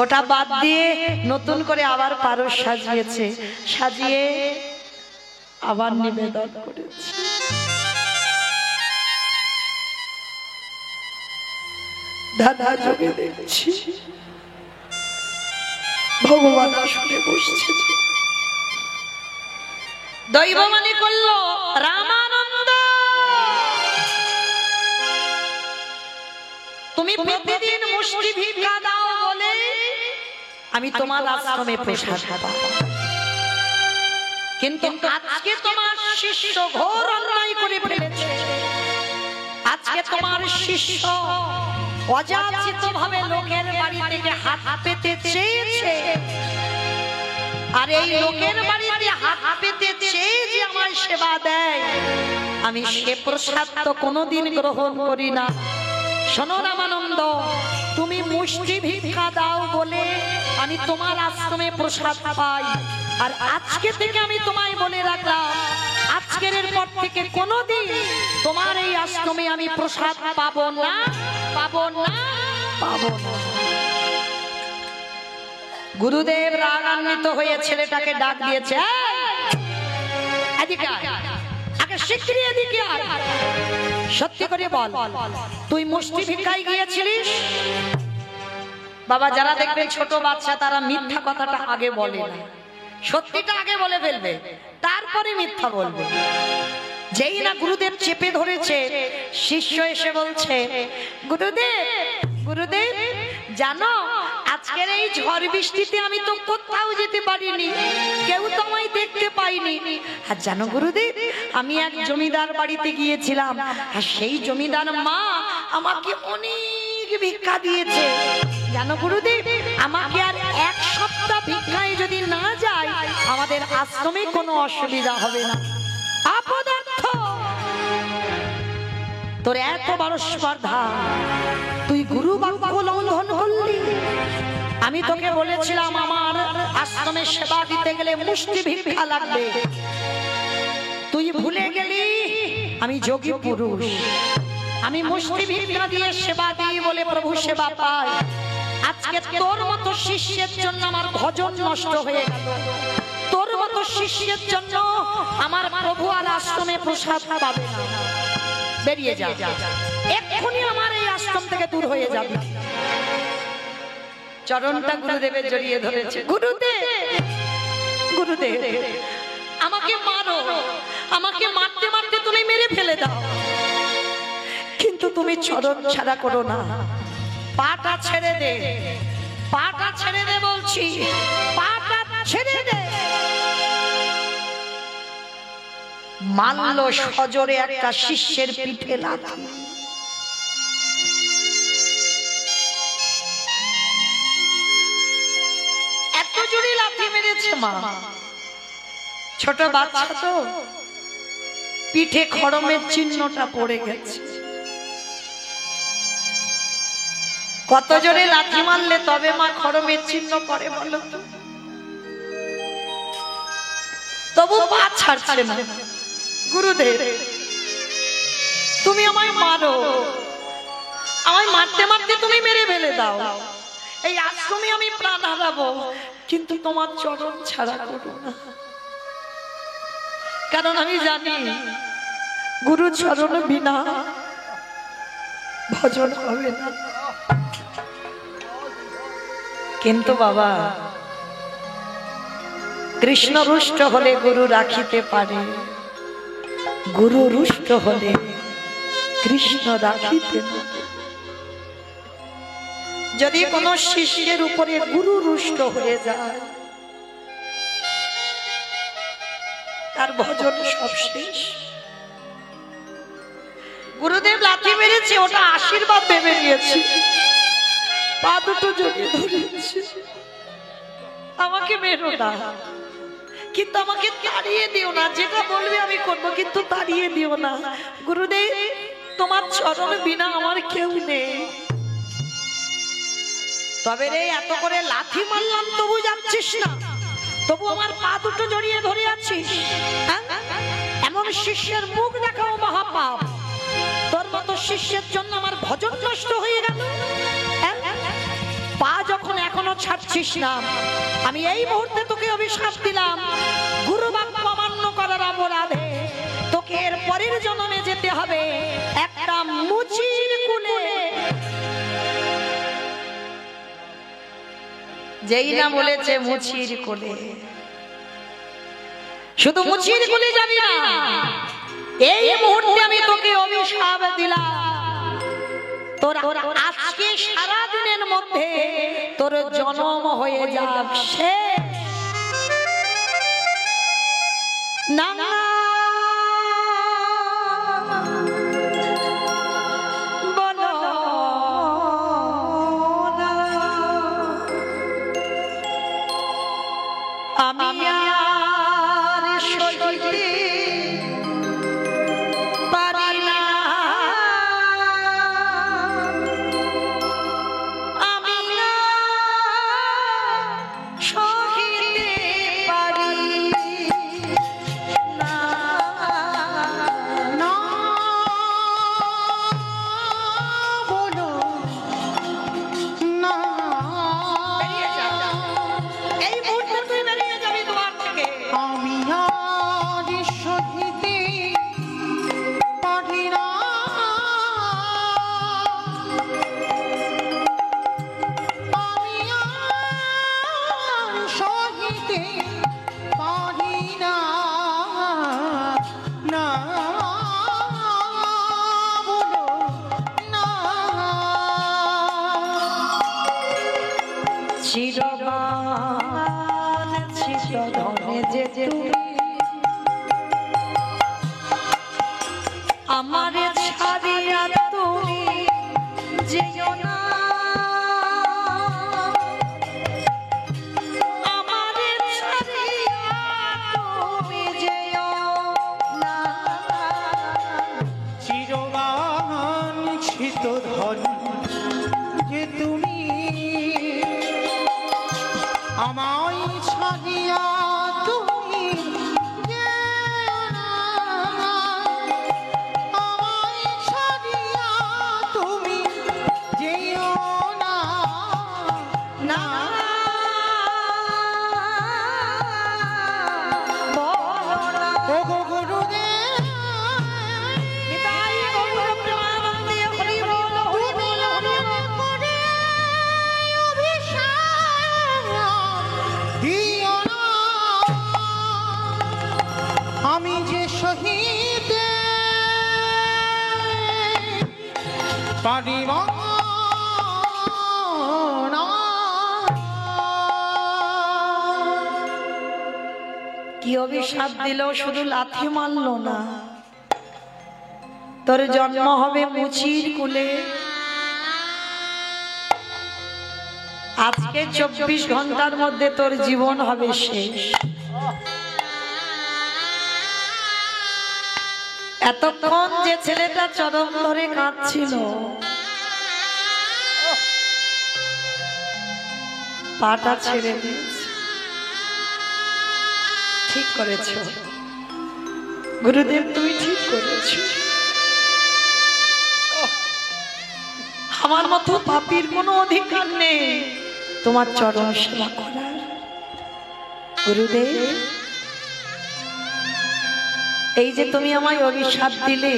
ওটা বাদ দিয়ে নতুন করে আবার পারস সাজিয়েছে, সাজিয়ে আবার নিবেদন করেছে। দাদা যোগে দেখছি ভগবান আসলে বসছে। দৈব মানে করলো রামানন্দ, তুমি প্রতিদিন মুষ্টি ভিক্ষা দাও বলে আমি তোমার আশ্রমে প্রসাদ পাবো, কিন্তু আজকে তোমার শিষ্য ঘোর অন্যায় করে ফেলেছে। আজকে তোমার শিষ্য অযাচিত ভাবে লোকের বাড়ি থেকে হাত পেতে চেয়েছে, আর এই লোকের বাড়িতে হাত পেতে চেয়ে যে আমার সেবা দেয়, আমি সে প্রসাদ তো কোনোদিন গ্রহণ করি না। শোনো রামানন্দ, তুমি মুষ্টি ভিক্ষা দাও বলে আমি তোমার আশ্রমে প্রসাদ পাই, আর আজকে থেকে আমি তোমায় বলে রাখলাম, আজকের পর থেকে কোনোদিন তোমার এই আশ্রমে আমি প্রসাদ পাবো না, পাবো না, পাবো না। গুরুদেব রাগান্বিত হয়ে ছেলেটাকে ডাক দিয়েছে, এদিকে আয়, আগে শিগগিরই এদিকে আয়। সত্যি করে বল, তুই মুষ্টি ভিক্ষায় গিয়েছিলিস? বাবা, যারা দেখবেন ছোট বাচ্চা তারা মিথ্যা কথাটা আগে বলে না, সত্যিটা আগে বলে ফেলবে, তারপরে মিথ্যা বলবে। যেই না গুরুদেব চেপে ধরেছে, শিষ্য এসে বলছে, গুরুদেব, গুরুদেব জানো আজকের এই ঝড় বৃষ্টিতে আমি তো কোথাও যেতে পারিনি, কেউ তো আমায় দেখতে পাইনি। আর জানো গুরুদেব, আমি এক জমিদার বাড়িতে গিয়েছিলাম, আর সেই জমিদার মা আমাকে অনেক ভিক্ষা দিয়েছে। জানো গুরুদেব, আমাকে আর এক সপ্তাহ ভিক্ষায় যদি না যায়, আমাদের আশ্রমে কোনো অসুবিধা হবে না। অপদার্থ, তোর এত বড় স্পর্ধা, তুই গুরু বাক্য লঙ্ঘন করলি। আমি তোকে বলেছিলাম আমার আশ্রমে সেবা দিতে গেলে মুষ্টি ভিক্ষা লাগবে, তুই ভুলে গেলি আমি যোগী পুরুষ, আমি মুষ্টি ভিক্ষা দিয়ে সেবা দিই বলে প্রভু সেবা পাই। আজকে তোর মতো শিষ্যের জন্য আমার ভজন নষ্ট হয়ে গেল, তোর মতো শিষ্যের জন্য আমার প্রভু আর আশ্রমে প্রসাদ পাবে না। বেরিয়ে যা, এক্ষুনি আমার এই আশ্রম থেকে দূর হয়ে যাবে। চরণটা গুরুদেবের জড়িয়ে ধরেছে। গুরুদেব, গুরুদেব আমাকে মারো, আমাকে মারতে মারতে তুমি মেরে ফেলে দাও, কিন্তু তুমি চরণ ছাড়া করো না, পাটা ছেড়ে দে, পাটা ছেড়ে দে বলছি, পাটা ছেড়ে দে। মানল সজোরে একটা শিষ্যের পিঠে লাথি। এত জোরে লাথি মেরেছে মা, ছোট বাচ্চা তো, পিঠে খড়মের চিহ্নটা পড়ে গেছে। কত জোরে লাথি মারলে তবে মা খড়মের চিহ্ন পড়ে বলো তো? তবু পা ছাড়ছে না। গুরুদেব, তুমি আমায় মারো, আমায় মারতে মারতে তুমি মেরে ফেলে দাও, এই আশ্রমে আমি প্রাণ হারাবো, কিন্তু তোমার চরণ ছাড়া করো না, কারণ আমি জানি গুরু চরণ বিনা ভজন হবে না। কিন্তু বাবা, কৃষ্ণ রুষ্ট হলে গুরু রাখিতে পারে, গুরু রুষ্ট হলে কৃষ্ণ রাখিতে না। যদি কোনো শিষ্যের উপরে গুরু রুষ্ট হয়ে যায়, তার ভজন সব শেষ। গুরুদেব লাথি মেরেছে, ওটা আশীর্বাদ ভেবে নিয়েছে, পা দুটো জড়িয়ে ধরেছে, আমাকে মেরো না, কিন্তু আমাকে তাড়িয়ে দিও না, যেটা বলবে আমি করবো, কিন্তু তাড়িয়ে দিও না। গুরুদেব, তোমার চরণ বিনা আমার কেউ নেই। তবে রে, এত করে লাথি মারলাম তবু যাচ্ছিস না, তবু আমার পা দুটো জড়িয়ে ধরে আছিস। এমন একজন শিষ্যের মুখ দেখাও মহাপাপ। তোর মতো শিষ্যের জন্য আমার ভজন নষ্ট হয়ে গেল। পা যখন এখনো ছাড়ছিস না, আমি এই মুহূর্তে তোকে অভিশাপ দিলাম, গুরু বাক্য অমান্য করার অপরাধে তোকে এর পরের জন্মে যেতে হবে একটা মুচির কুলে। যেই না বলেছে মুচির কোলে, শুধু মুচির কোলে যাবি না, এই মুহূর্তে আমি তোকে অভিশাপ দিলাম, তোর আজকে সারা দিনের মধ্যে তোর জন্ম হয়ে যাক শেষ। না না বলো না, আমি আর সইতে পারি না, আমি আর সইতে পারি না। না বলো না, বেরিয়ে যা, এই মুহূর্তে তুই বেরিয়ে যাবি দুয়ার থেকে। আমি আর সহিতে পারি না, আমি আর সহিতে পারি না, না বলো না। চিরবান চিরধনে যে তুমি আমারে ছাড়িয়া তুমি যেও না, আমারে ছাড়িয়া তুমি যেও না। চিরবান ছিত ধন যে তুমি আমায় ছাড়িয়া তুমি যেও না, আমায় ছাড়িয়া তুমি যেও না, না বলো না। ওগো গুরুদেব, নিতাই গৌর প্রেমানন্দে হরি বল হরি বল হরি বল। করে অভিশাপ দিও না, আমি যে শহীদ পারিব না। কি অভিশাপ দিল, শুধু লাথি মারলো না, তোর জন্ম হবে মুচির কুলে। আজকে 24 ঘন্টার মধ্যে তোর জীবন হবে শেষ। এতক্ষণ যে ছেলেটা চরম ধরে কাঁদছিল, পাটা ছেড়ে দিয়েছে। ঠিক করেছো গুরুদেব, তুমি ঠিক করেছো। আমার মতো পাপীর কোনো অধিকার নেই তোমার চরণ সেবা করার। গুরুদেব, এই যে তুমি আমায় অভিশাপ দিলে,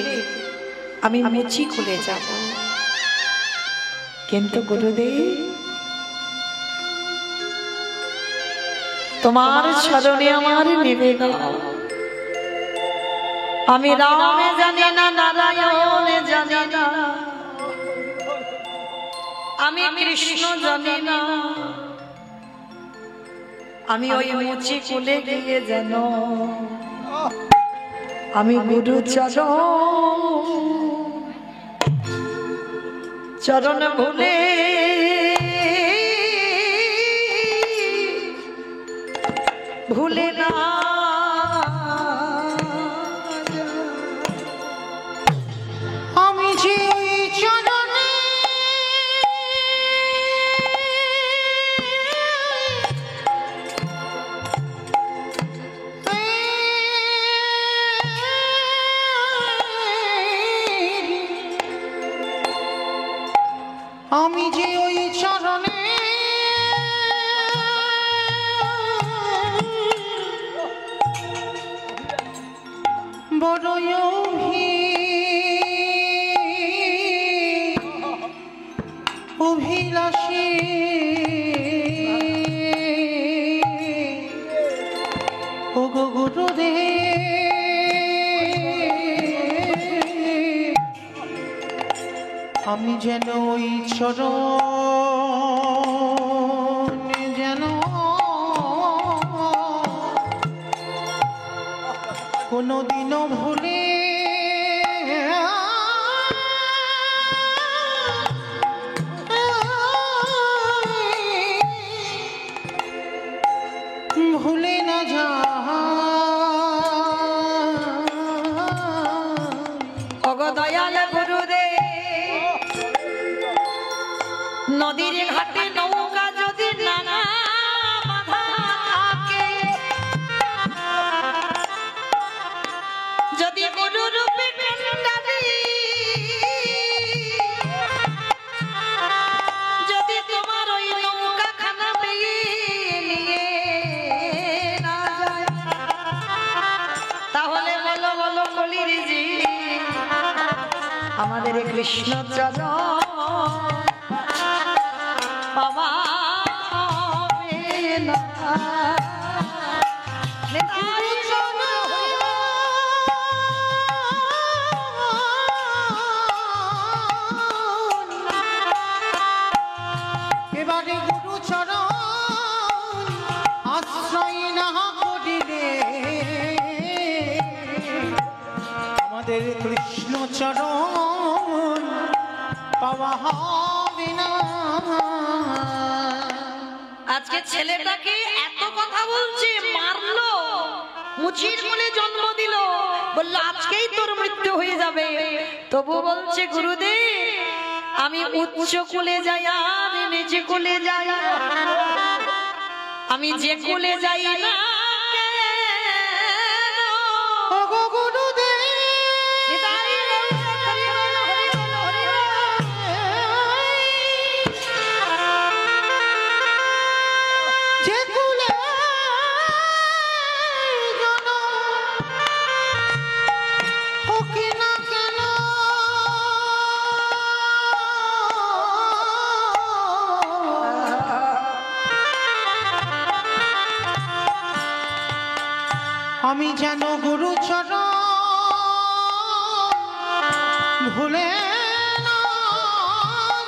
আমি মুচি খুলে যাব, কিন্তু গুরুদেব তোমার চরণে আমার নিবেদন। আমি রামে জানি না, নারায়ণে জানি না, আমি কৃষ্ণ জানি না, আমি ওই মুচি কুলে গিয়ে যেন আমি গুরু চরণ ভুলে ভুলে না আমি যে চরণে আমি যে ওই চরণে বড়ই অভিলাষী ও গো গুরুদেব, আমি যেন ওই চরণ যেন কোনোদিনও ভুলে ভুলে না যা। ওগো দয়াল গুরুদেব, নদীর ঘাটে নৌকা যদি নানা বাঁধা থাকে, যদি গুরু রূপে কান্ডারি, যদি তোমার ওই নৌকা খানা পেয়ে নিয়ে না যায়, তাহলে বলো বলো কলির জি আমাদের কৃষ্ণ চরণ বাবা না। এবারে গুরু চরণ আশ্রয় না করিলে আমাদের কৃষ্ণ চরণ পাওয়া হবে না। আজকে ছেলেটাকে এত কথা বলছে, মারলো, মুচির কোলে জন্ম দিল, বললো আজকেই তোর মৃত্যু হয়ে যাবে, তবু বলছে গুরুদেব আমি উচ্চ কোলে যাই আর নিচে কোলে যাই, আমি যে কোলে যাই না ও গো গুরুদেব, যে কুলে জন হোক না কেন আমি যেন গুরু চরণ ভুলে না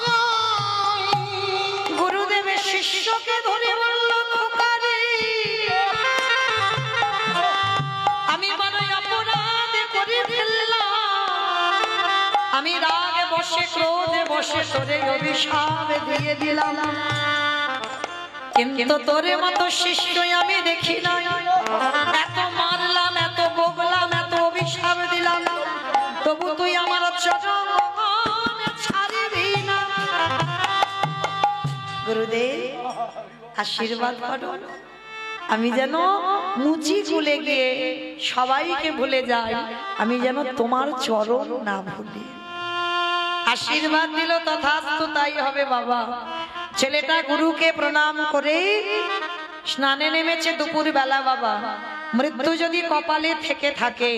যাই। গুরুদেবের শিষ্যকে ধরে বলল খোকারে, আমি মনে অপরাধ করে ফেললাম, আমি রাগে বসে ক্রোধে বসে তোরে অভিশাপ দিয়ে দিলাম, কিন্তু তোরে মতো শিষ্য আমি দেখি নাই, এত মারলাম এত বকলাম এত অভিশাপ দিলাম, তবু তুই আমার চরণ ছাড়বি না। গুরুদেব আশীর্বাদ করো, আমি যেন মুচি কুলে গিয়ে সবাইকে ভুলে যাই, আমি যেন তোমার চরণ না ভুলি। আশীর্বাদ দিল, তথাস্তু তাই হবে বাবা। ছেলেটা গুরুকে প্রণাম করে স্নানে নেমেছে দুপুর বেলা। বাবা মৃত্যু যদি কপালে থেকে থাকে,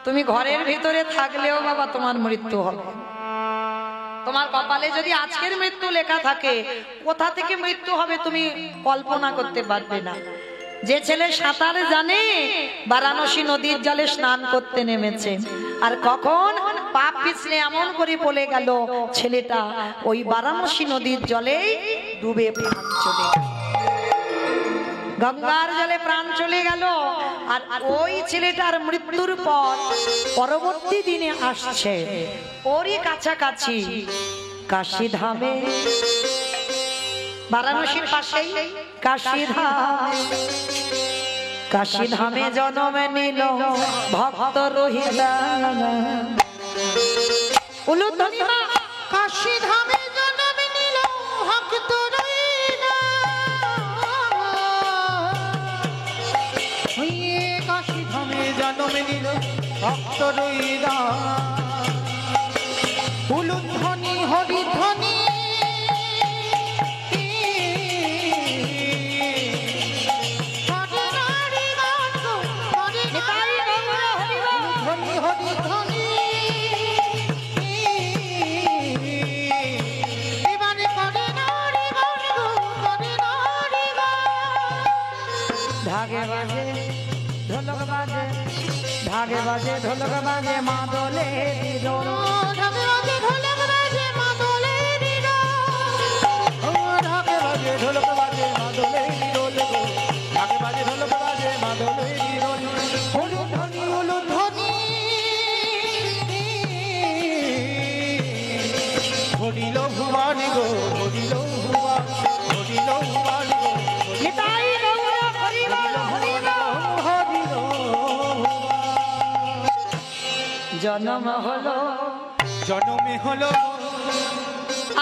তুমি ঘরের ভিতরে থাকলেও বাবা তোমার মৃত্যু হবে। তোমার কপালে যদি আজকের মৃত্যু লেখা থাকে, কোথা থেকে মৃত্যু হবে তুমি কল্পনা করতে পারবে না। যে ছেলে সাঁতার জানে বারাণসী নদীর জলে স্নান করতে নেমেছে, আর কখন পাপ পিছলে এমন করে পড়ে গেল, ছেলেটা ওই বারাণসী নদীর জলে ডুবে প্রাণ চলে গেল, গঙ্গার জলে প্রাণ চলে গেল। আর ওই ছেলেটার মৃত্যুর পর পরবর্তী দিনে আসছে ওরই কাছাকাছি কাশীধামে, বারাণসীর পাশেই কাশীধাম, কাশীধামে জন্ম নিল ভক্ত রহিলা। উলুধ্বনি মা। কাশীধামে জন্ম নিল ভক্ত রহিলা, কাশীধামে জন্ম নিল ভক্ত রহিলা। উলুধ্বনি হরিধ্বনি বাজে ঢোলক বাজে ঢাকে বাজে ঢোলক বাজে মাদলে দিদোল ঢাকে বাজে ঢোলক বাজে মাদলের ঢাকে বাজে ঢোলক বাজে মাদলের ঢাকে বাজে ঢোলক বাজে মাদলের উলুধ্বনি উলুধ্বনি হরিল ভুবন গো হরিল ভুবন হরিল ভুবন গো নিতাই গৌর হরি বল হরি বল হরিল জন্ম হলো জনমে হলো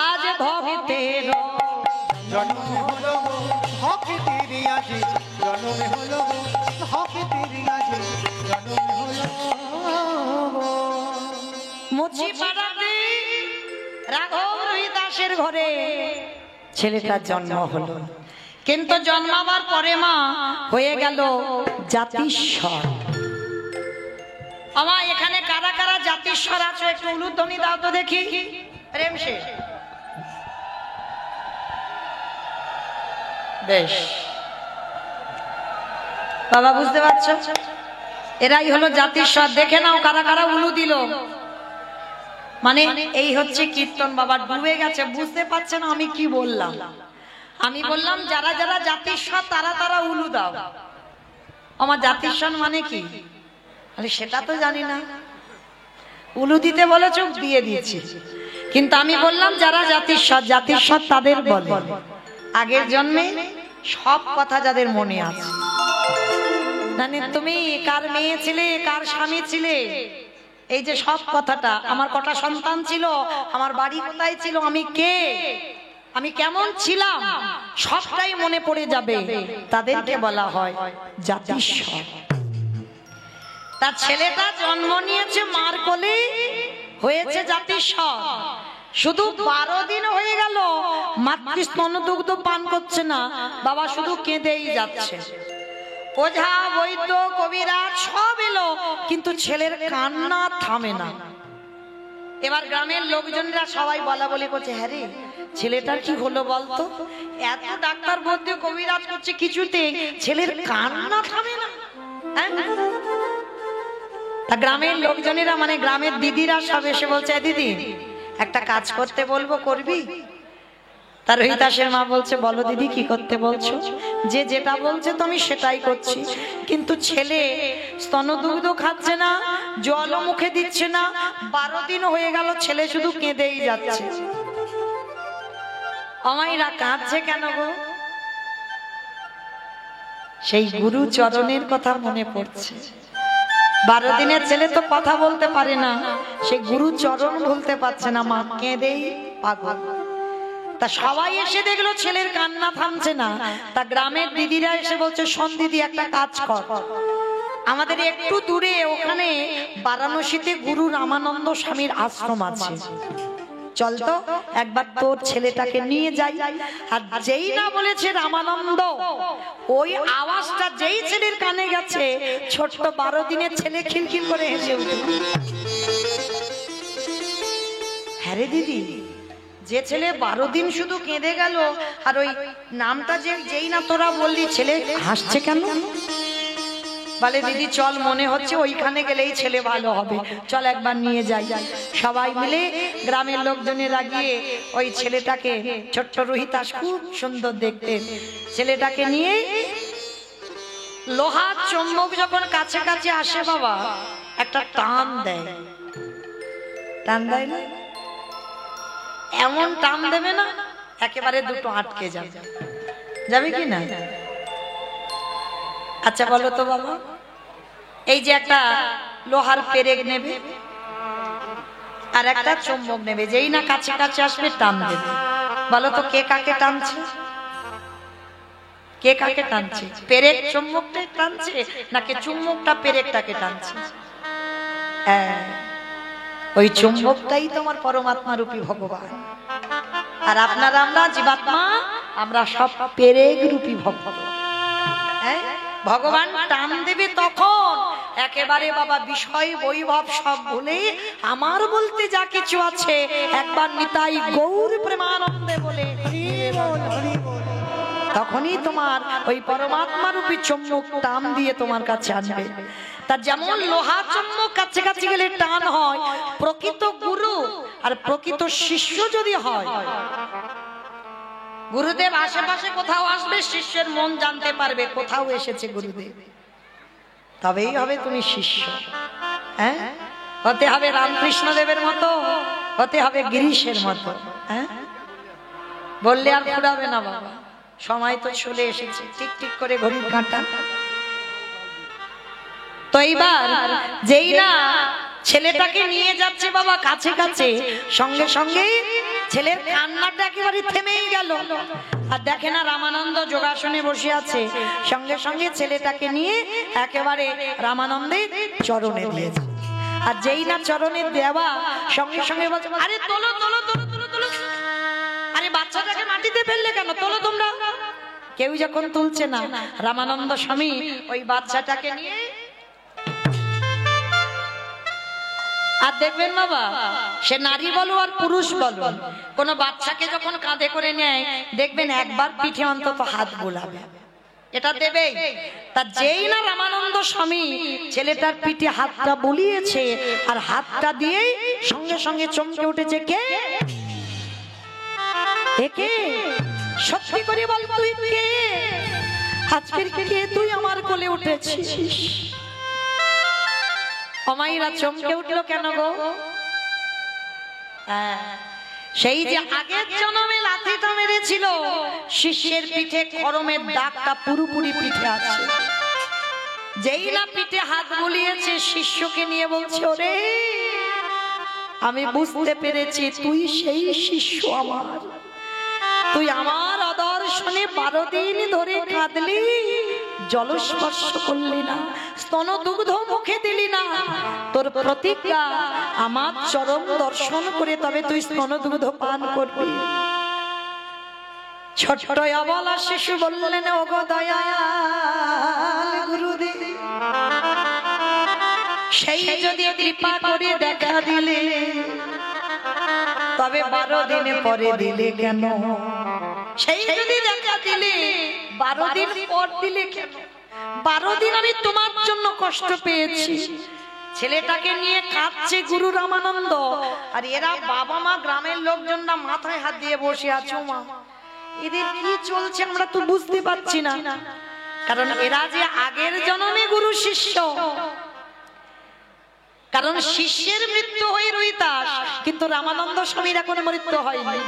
আজ ভক্তের জনমে হলো হকে তেরি আজি জনমে হলো হকে তেরি আজি জনমে হলো মুচি পাড়াতে রাঘব রহিদাসের ঘরে ছেলেটার জন্ম হলো, কিন্তু জন্মাবার পরে মা হয়ে গেল জাতিস্বর। আমার এখানে কারা কারা জাতিস্বর আছো একটু উলুধ্বনি দাও তো দেখি। প্রেম শেষ। বেশ বাবা বুঝতে পারছো, এরাই হলো জাতিস্বর। দেখে নাও কারা কারা উলু দিল। মানে এই হচ্ছে কীর্তন। বাবা ডুবে গেছে, বুঝতে পারছে না আমি কি বললাম। আমি বললাম যারা যারা জাতিস্বর তারা তারা উলু দাও। আমার জাতিস্বর মানে কি আরে সেটা তো জানি না, উলু দিতে বলে চোখ দিয়ে দিয়েছি। কিন্তু আমি বললাম যারা জাতিস্বর, জাতিস্বর তাদের বলে আগের জন্মে সব কথা যাদের মনে আছে। মানে তুমি কার মেয়ে ছিলে, কার স্বামী ছিলে, এই যে সব কথাটা, আমার কটা সন্তান ছিল, আমার বাড়ি কোথায় ছিল, আমি কে, আমি কেমন ছিলাম, সবটাই মনে পড়ে যাবে, তাদেরকে বলা হয় জাতিস্বর। তার ছেলেটা জন্ম নিয়েছে মার কোলে, হয়েছে জাতিস্বর। শুধু 12 দিন হয়ে গেল মাতৃ স্তনদুগ্ধ পান করছে না, বাবা শুধু কেঁদেই যাচ্ছে। ওঝা বৈদ্য কবিরাজ সব এলো, কিন্তু ছেলের কান্না থামে না। এবার গ্রামের লোকজনরা সবাই বলা বলি করছে, হ্যাঁ রে ছেলেটার কি হলো বলতো, এত ডাক্তার বৈদ্য কবিরাজ করছে কিছুতে ছেলের কান্না থামে না। তা গ্রামের লোকজনেরা মানে গ্রামের দিদিরা সব এসে বলছে, দিদি একটা কাজ করতে বলবো, করবি? তার রহিদাসের মা বলছে, বলো দিদি কি করতে বলছো? যে যেটা বলছে তো আমি সেটাই করছি, কিন্তু ছেলে স্তনদুগ্ধ খাচ্ছে না, জলও মুখে দিচ্ছে না, 12 দিন হয়ে গেল ছেলে শুধু কেঁদেই যাচ্ছে। আমাইরা কাঁদছে কেন গো? সেই গুরু চরণের কথা মনে পড়ছে। 12 দিনের ছেলে তো কথা বলতে পারে না, সেই গুরু চরণ ভুলতে পারছে না, মা কেঁদেই পাগল। তা সবাই এসে দেখলো ছেলের কান্না থামছে না। তা গ্রামের দিদিরা এসে বলছে, শোন দিদি একটা কাজ কর, আমাদের একটু দূরে ওখানে বারাণসীতে গুরু রামানন্দ স্বামীর আশ্রম আছে, চল তো একবার তোর ছেলেটাকে নিয়ে যাই। আর যেই না বলেছে রামানন্দ, ওই আওয়াজটা যেই ছেলের কানে গেছে, ছোট্ট 12 দিনের ছেলে খিলখিল করে হেসে উঠল। হ্যাঁ রে দিদি, যে ছেলে 12 দিন শুধু কেঁদে গেল, আর ওই নামটা যেই না তোরা বললি, ছেলে হাসছে কেন? বলে দিদি চল, মনে হচ্ছে ওইখানে গেলেই ছেলে ভালো হবে, চল একবার নিয়ে যাই। সবাই মিলে গ্রামের লোকজনেরা গিয়ে ওই ছেলেটাকে, ছোট্ট রহিদাস খুব সুন্দর দেখতে, ছেলেটাকে নিয়ে লোহার চুম্বক যখন কাছে কাছে আসে বাবা, একটা টান দেয়। টান দেয় না, এমন টান দেবে না একেবারে দুটো আটকে যাবে, যাবে কি না? আচ্ছা বলো তো বাবা, এই যে একটা লোহার পেরেক নেবে আর একটা চুম্বক নেবে, যেই না কাছে কাছে আসবে টান দেবে, বলো তো কে কাকে টানছে? কে কাকে টানছে? পেরেক চুম্বকটাই টানছে নাকি চুম্বকটা পেরেকটাকে টানছে? হ্যাঁ, ওই চুম্বকটাই তোমার পরমাত্মা রূপী ভগবান, আর আপনারা আমরা জীবাত্মা, আমরা সব পেরেক রূপী ভগবান। হ্যাঁ, ভগবান টান দেবে তখন একেবারে বাবা বিষয় বৈভব সব ভুলে আমার বলতে যা কিছু আছে একবার নিতাই গৌর প্রেমানন্দে বলে তখনই তোমার ওই পরমাত্মা রূপী চুম্বক টান দিয়ে তোমার কাছে আনবে। তার যেমন লোহা চুম্বক কাছে কাছে গেলে টান হয়, প্রকৃত গুরু আর প্রকৃত শিষ্য যদি হয়, গুরুদেব আশেপাশে কোথাও আসবে, শিষ্যের মন জানতে পারবে কোথাও এসেছে গুরুদেব, তবেই হবে তুমি শিষ্য। হ্যাঁ, হতে হবে রামকৃষ্ণ দেবের মতো, হতে হবে গিরিশের মতো। হ্যাঁ, বললে আর ফুরাবে না বাবা, সময় তো চলে এসেছে, ঠিক ঠিক করে ঘড়ির কাঁটা। তো এইবার যেই না ছেলেটাকে নিয়ে যাচ্ছে বাবা কাছে কাছে, সঙ্গে সঙ্গে ছেলের কান্নাটা একেবারে থেমেই গেল। আর দেখে না রামানন্দ যোগাসনে বসে আছে, সঙ্গে সঙ্গে ছেলেটাকে নিয়ে একেবারে রামানন্দের চরণে দিয়েছে। আর যেই না চরণে দেওয়া, সঙ্গে সঙ্গে বলছে, আরে তোলো তোলো তোলো তোলো তোলো, আরে বাচ্চাটাকে মাটিতে ফেললে কেন, তোলো তোমরা। কেউ যখন তুলছে না, রামানন্দ স্বামী ওই বাচ্চাটাকে নিয়ে, আর দেখবেন বাবা সে নারী বলো আর পুরুষ বলো, কোন বাচ্চাকে যখন কাঁধে করে নেয় দেখবেন একবার পিঠে অন্তত হাত বোলাবে, এটা দেবেই। তা যেই না রামানন্দ স্বামী ছেলেটার পিঠে হাতটা বুলিয়েছে, আর হাতটা দিয়েই সঙ্গে সঙ্গে চমকে উঠেছে, কে কে, সত্যি করে বল তুই কে, আজকের কে তুই আমার কোলে উঠেছিস। অমাইরা চমকে উঠলো কেন গো? সেই যে আগের জন্মে লাথিটা মেরেছিল, শিষ্যের পিঠে খড়মের দাগটা পুরোপুরি পিঠে আছে। যেই না পিঠে হাত বুলিয়েছে, শিষ্যকে নিয়ে বলছে, ওরে আমি বুঝতে পেরেছি তুই সেই শিষ্য আমার, তুই আমার অদর্শনে 12 দিন ধরে কাঁদলি, জলস্পর্শ করলি না, স্তন দুগ্ধ মুখে দিলি না, তোর প্রতিজ্ঞা আমার চরণ দর্শন করে তবে তুই স্তন দুগ্ধ পান করবি। ছোট অবলা শিশু বললেন, ওগো দয়াল গুরুদেব, সেই যদি কৃপা করে দেখা দিলে, তবে 12 দিনে পরে দিলে কেন, সেই যদি দেখা দিলে 12 দিন পর দিলে কেন, 12 দিন আমি তোমার জন্য কষ্ট পেয়েছি। ছেলেটাকে নিয়ে কাঁদছে গুরু রামানন্দ, আর এরা বাবা মা গ্রামের লোকজনরা মাথায় হাত দিয়ে বসে আছো, মা এদের কি চলছে আমরা তো বুঝতে পারছি না, কারণ এরা যে আগের জন্মে গুরু শিষ্য। কারণ শিষ্যের মৃত্যু হয়ে রইতাস, কিন্তু রামানন্দ স্বামীর এখন মৃত্যু হয়নি।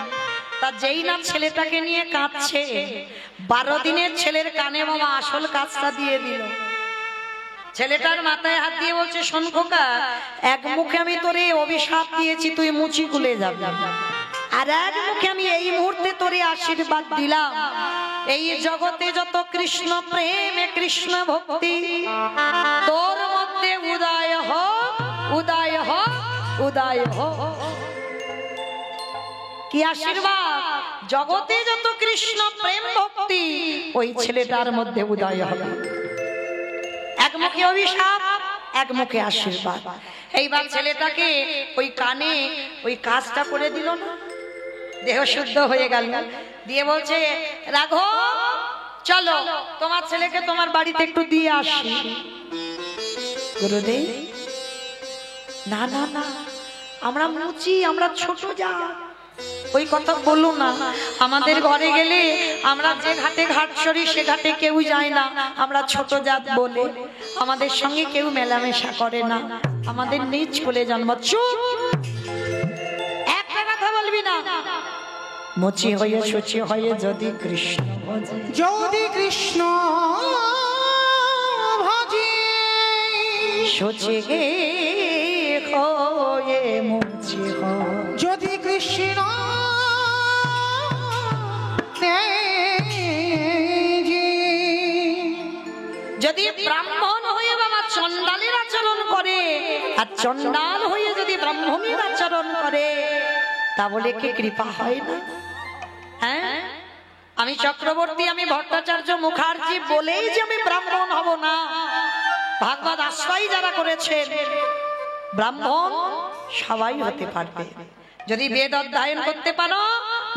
তা যেই না ছেলেটাকে নিয়ে কাঁদছে, 12 দিনের ছেলের কানে বাবা আসল কাজটা দিয়ে দিল। ছেলেটার মাথায় হাত দিয়ে বলছে, শোন খোকা, এক মুখে আমি তোরে অভিশাপ দিয়েছি তুই মুচি খুলে যাবি, আর এক মুখে আমি এই মুহূর্তে তোরে আশীর্বাদ দিলাম, এই জগতে যত কৃষ্ণ প্রেমে কৃষ্ণ ভক্তি তোর মধ্যে উদয় হোক, উদয় হোক, উদয় হোক। কি আশীর্বাদ, জগতে যত কৃষ্ণ প্রেম ভক্তি ওই ছেলেটার মধ্যে উদয় হবে। এক মুখে অভিশাপ, এক মুখে আশীর্বাদ। এইবার ছেলেটাকে ওই কানে ওই কাজটা করে দিল না, দেহ শুদ্ধ হয়ে গেল, দিয়ে বলছে, রাঘব চলো তোমার ছেলেকে তোমার বাড়িতে একটু দিয়ে আসি। গুরুদেব, না না না, আমরা মুচি, আমরা ছোট যা, ওই কথা বলো না, আমাদের ঘরে গেলে আমরা যে ঘাটে ঘাট সরি সে ঘাটে কেউ যায় না, আমরা ছোট জাত বলে আমাদের সঙ্গে কেউ মেলামেশা করে না, আমাদের নিজ কোলে জন্ম। চুপ, একটা কথা বলবি না। মুচি হয়ে সুচি হয়ে যদি কৃষ্ণ ভজে, যদি কৃষ্ণ ভজে, সুচি হয়ে মুচি হয়, যদি কৃষ্ণ যদি ব্রাহ্মণ হয়ে বাবা চন্ডালের আচরণ করে, আর চন্ডাল হয়ে যদি ব্রাহ্মণের আচরণ করে, তা বলে কি কৃপা হয় না? হ্যাঁ, আমি চক্রবর্তী, আমি ভট্টাচার্য মুখার্জি বলেই যে আমি ব্রাহ্মণ হব না। ভাগবত আশ্রয় যারা করেছেন ব্রাহ্মণ সবাই হতে পারবে, যদি বেদ অধ্যয়ন করতে পারো,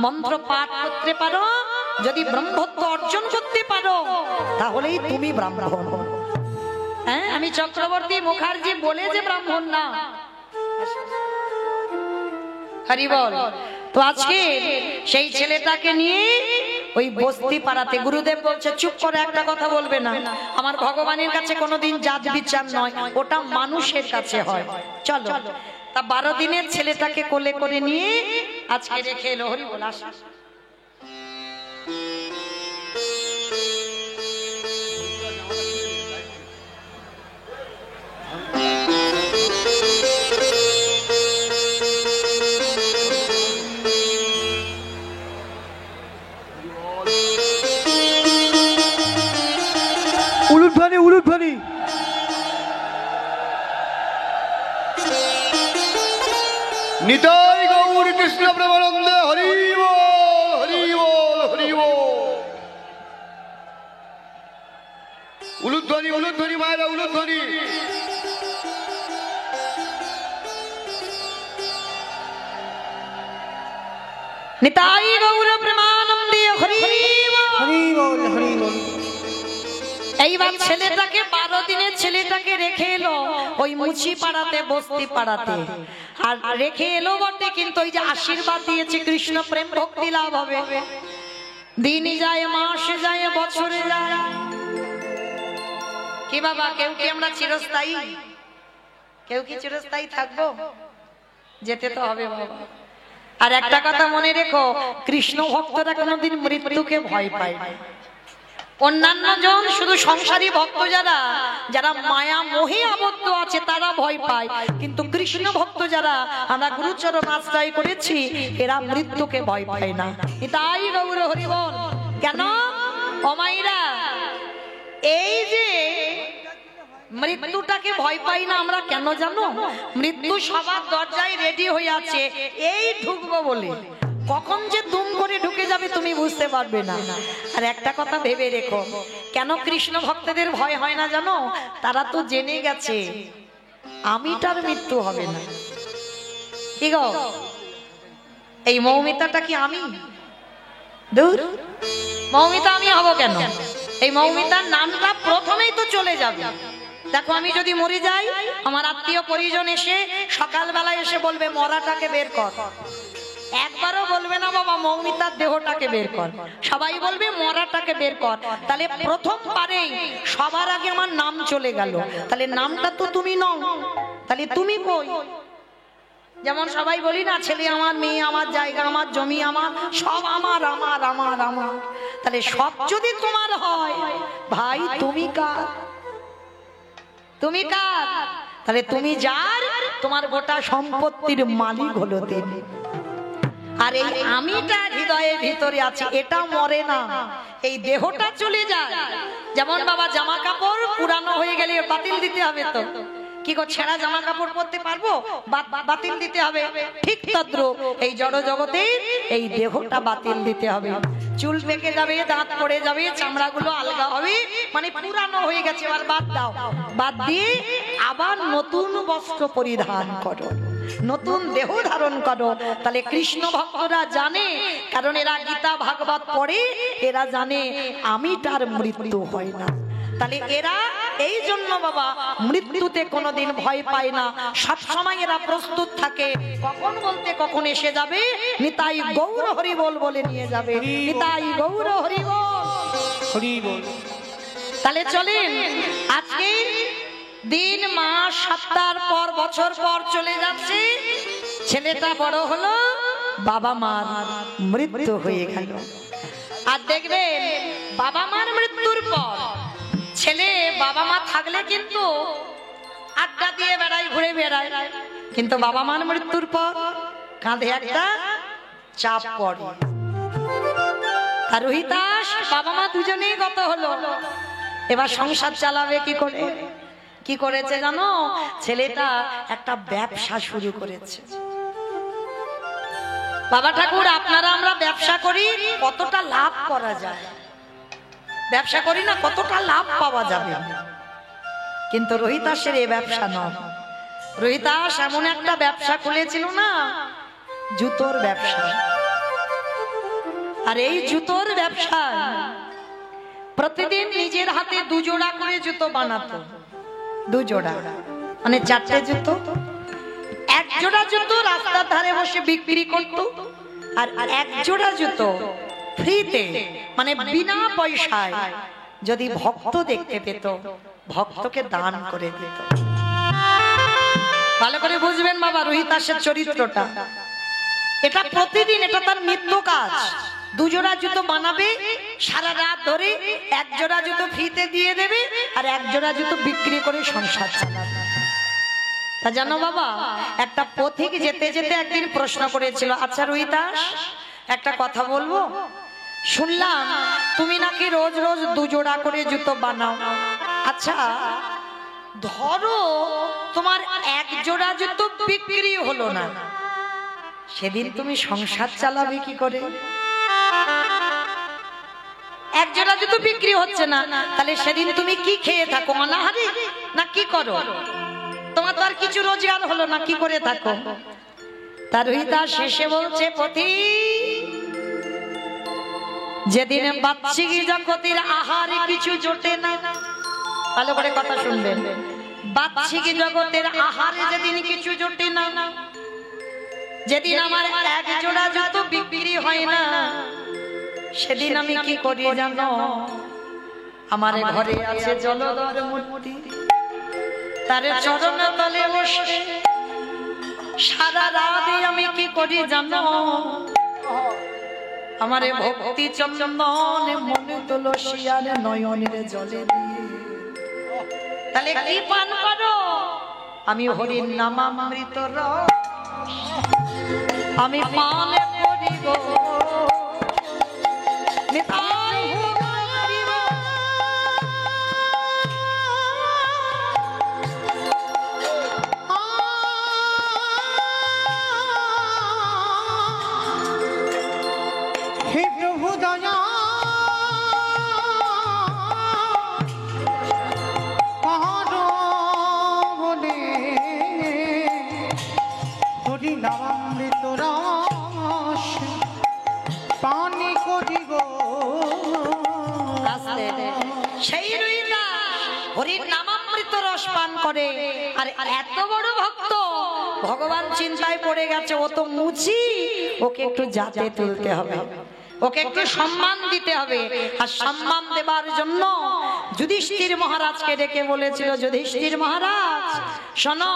মন্ত্র পাঠ করতে পারো, যদি ব্রহ্মত্ব অর্জন করতে পারো তাহলেই তুমি ব্রাহ্মণ। হ্যাঁ, আমি চক্রবর্তী মুখার্জি বলে যে ব্রাহ্মণ না। হরি বল। তো আজকে সেই ছেলেটাকে নিয়ে ওই বস্তি পাড়াতে গুরুদেব বলছে চুপ করে একটা কথা বলবে না, আমার ভগবানের কাছে কোনোদিন জাত বিচার নয়, ওটা মানুষের কাছে হয়। চলো, তা 12 দিনের ছেলেটাকে কোলে করে নিয়ে আজকে রেখে এলো। হরি বল। আসা উলুধ্বনি উলুধ্বনি। নিতাই গৌর কৃষ্ণ প্রেমানন্দে হরি বল হরি বল হরি বল। উলুধ্বনি উলুধ্বনি মায়েরা উলুধ্বনি। নিতাই গৌর প্রেমানন্দে হরি বল। হরি বল হরি বল। এইবার ছেলেটাকে 12 দিনের ছেলেটাকে রেখে এলো ওই মুচি পাড়াতে বস্তি পাড়াতে। আর রেখে এলো বটে, কিন্তু ওই যে আশীর্বাদ দিয়েছে কৃষ্ণ প্রেম ভক্তি লাভ হবে। দিন যায়, মাস যায়, বছরে যায়। কি বাবা, কেউ কি আমরা চিরস্থায়ী? কেউ কি চিরস্থায়ী থাকবো? যেতে তো হবে বাবা। আর একটা কথা মনে রেখো, কৃষ্ণ ভক্তরা কোনোদিন মৃত্যুকে ভয় পায় না। অন্যান্য জন শুধু সংসারী ভক্ত যারা যারা মায়া মোহে আবদ্ধ আছে তারা ভয় পায়, কিন্তু কৃষ্ণ ভক্ত যারা আমরা গুরুচরণ আশ্রয় করেছি এরা মৃত্যুকে ভয় পায় না। তাই গৌর হরি বল। কেন অমাইরা এই যে মৃত্যুটাকে ভয় পাই না আমরা কেন জানো? মৃত্যু সবার দরজায় রেডি হয়ে আছে, এই ঢুকবো বলে। কখন যে দুম করে ঢুকে যাবে তুমি বুঝতে পারবে না। আর একটা কথা ভেবে রেখো, কেন কৃষ্ণ ভক্তদের ভয় হয় না জানো? তারা তো জেনে গেছে আমিটার মৃত্যু হবে না। কি গো, এই মৌমিতাটা কি আমি? দূর, মৌমিতা আমি হব কেন? এই মৌমিতার নামটা প্রথমেই তো চলে যাবে। দেখো, আমি যদি মরে যাই আমার আত্মীয় পরিজন এসে সকালবেলা এসে বলবে মরাটাকে বের কর। একবারও বলবে না বাবা মৌমিতার দেহটাকে বের কর, সবাই বলবে মরাটাকে বের কর। তাহলে প্রথমবারেই সবার আগে আমার নাম চলে গেল। তাহলে নামটা তো তুমি নও, তাহলে তুমি কই? যেমন সবাই বলি না, ছেলে আমার, মেয়ে আমার, জায়গা আমার, জমি আমার, সব আমার আমার আমার আমার। তাহলে সব যদি তোমার হয় ভাই তুমি কার? তুমি কার? তাহলে তুমি যার, তোমার গোটা সম্পত্তির মালিক হলো তিনি। আর এই আমিটা হৃদয়ের ভিতরে আছে, এটা মরে না, এই দেহটা চলে যায়। যেমন বাবা জামা কাপড় পুরানো হয়ে গেলে বাতিল দিতে হবে, তো কি গো ছেঁড়া জামা কাপড় পরতে পারবো? বাতিল দিতে হবে। ঠিক তদ্রূপ এই জড় জগতে এই দেহটা বাতিল দিতে হবে। চুল পেকে যাবে, দাঁত পড়ে যাবে, চামড়াগুলো আলগা হবে, মানে পুরানো হয়ে গেছে, এবার বাদ দাও। বাদ দিয়ে আবার নতুন বস্ত্র পরিধান করো, নতুন দেহ ধারণ করো। তাহলে কৃষ্ণ ভক্তরা জানে, কারণ এরা গীতা ভাগবত পড়ে, এরা জানে আমিটার মৃত্যু হয় না। তাহলে এরা এই জন্য বাবা মৃত্যুতে কোনোদিন ভয় পায় না, সবসময় এরা প্রস্তুত থাকে। কখন বলতে কখন এসে যাবে, নিতাই গৌর হরি বল বলে নিয়ে যাবে। নিতাই গৌর হরি বল হরি বল। তাহলে চলেন, আজকে দিন মাস সপ্তাহ পর বছর পর চলে যাচ্ছে, ছেলেটা বড় হলো, বাবা মার মৃত্যু হয়ে গেল। আর দেখবেন বাবা মার মৃত্যুর পর ছেলে বাবা মা থাকলে কিন্তু আড্ডা দিয়ে বেড়ায়, ঘুরে বেড়ায়, কিন্তু বাবা মার মৃত্যুর পর কাঁধে একটা চাপ পড়ে। আর রোহিতাস বাবা মা দুজনেই গত হলো, এবার সংসার চালাবে কি করে? কি করেছে জানো? ছেলেটা একটা ব্যবসা শুরু করেছে। বাবা ঠাকুর, আপনারা আমরা ব্যবসা করি, কতটা লাভ করা যায়? ব্যবসা করি না, কতটা লাভ পাওয়া যাবে? কিন্তু রোহিতাসের এই ব্যবসা নয়। রোহিতাস এমন একটা ব্যবসা খুলেছিল না, জুতোর ব্যবসা। আর এই জুতোর ব্যবসা প্রতিদিন নিজের হাতে 2 জোড়া করে জুতো বানাতো, 2 জোড়া মানে 4টে জুতো। 1 জোড়া জুতো রাস্তার ধারে বসে বিক্রি করতো, আর 1 জোড়া জুতো ফ্রিতে মানে বিনা পয়সায় যদি ভক্ত দেখতে পেত ভক্তকে দান করে দিত। ভালো করে বুঝবেন বাবা রোহিতাসের চরিত্রটা। এটা প্রতিদিন, এটা তার নিত্য কাজ। 2 জোড়া জুতো বানাবে সারা রাত ধরে, 1 জোড়া জুতো ফ্রিতে দিয়ে দেবে, আর 1 জোড়া জুতো বিক্রি করে সংসার চালাবে। তা জানো বাবা, একটা পথিক যেতে যেতে একদিন প্রশ্ন করেছিল, আচ্ছা রোহিতাস একটা কথা বলবো, শুনলাম তুমি নাকি রোজ রোজ 2 জোড়া করে জুতো বানাও, আচ্ছা ধরো তোমার 1 জোড়া জুতো বিক্রি হলো না, সেদিন তুমি সংসার চালাবে কি করে? 1 জোড়া জুতো বিক্রি হচ্ছে না, তাহলে সেদিন তুমি কি খেয়ে থাকো? অনাহারে না কি করো? তোমার তো আর কিছু রোজগার হলো না, কি করে থাকো? তার রোহিতা শেষে বলছে, পতি যেদিন বাচ্চিক জগতের আহারে কিছু জোটে না, ভালো করে কথা শুনবেন, বাচ্চিক জগতের আহারে যেদিন কিছু জোটে না, যেদিন আমার 1 জোড়া জুতো বিক্রি হয় না, সেদিন আমি কি করি জানো? আমার ঘরে আছে জলধর মূর্তি, তার চরণ তলে বসে সারা রাত আমি কি করি জানো? আমারে ভক্তি চন্দনে মনে তুলসী আর নয়নের জলে দিয়ে, তাহলে কি পান করো? আমি হরির নামামৃত রস আমি পান করি গো, নিতাই গরিব। হে প্রভু দয়া করো বলে হরি নামামৃত রস পানি করিব। সেই রইলা হরির নামামৃত রস পান করে, আর এত বড় ভক্ত ভগবান চিন্তায় পড়ে গেছে, ও তো মুচি, ওকে একটু জাতে তুলতে হবে, ওকে একটু সম্মান দিতে হবে। আর সম্মান দেবার জন্য যুধিষ্ঠির মহারাজকে ডেকে বলেছিল, যুধিষ্ঠির মহারাজ শোনো,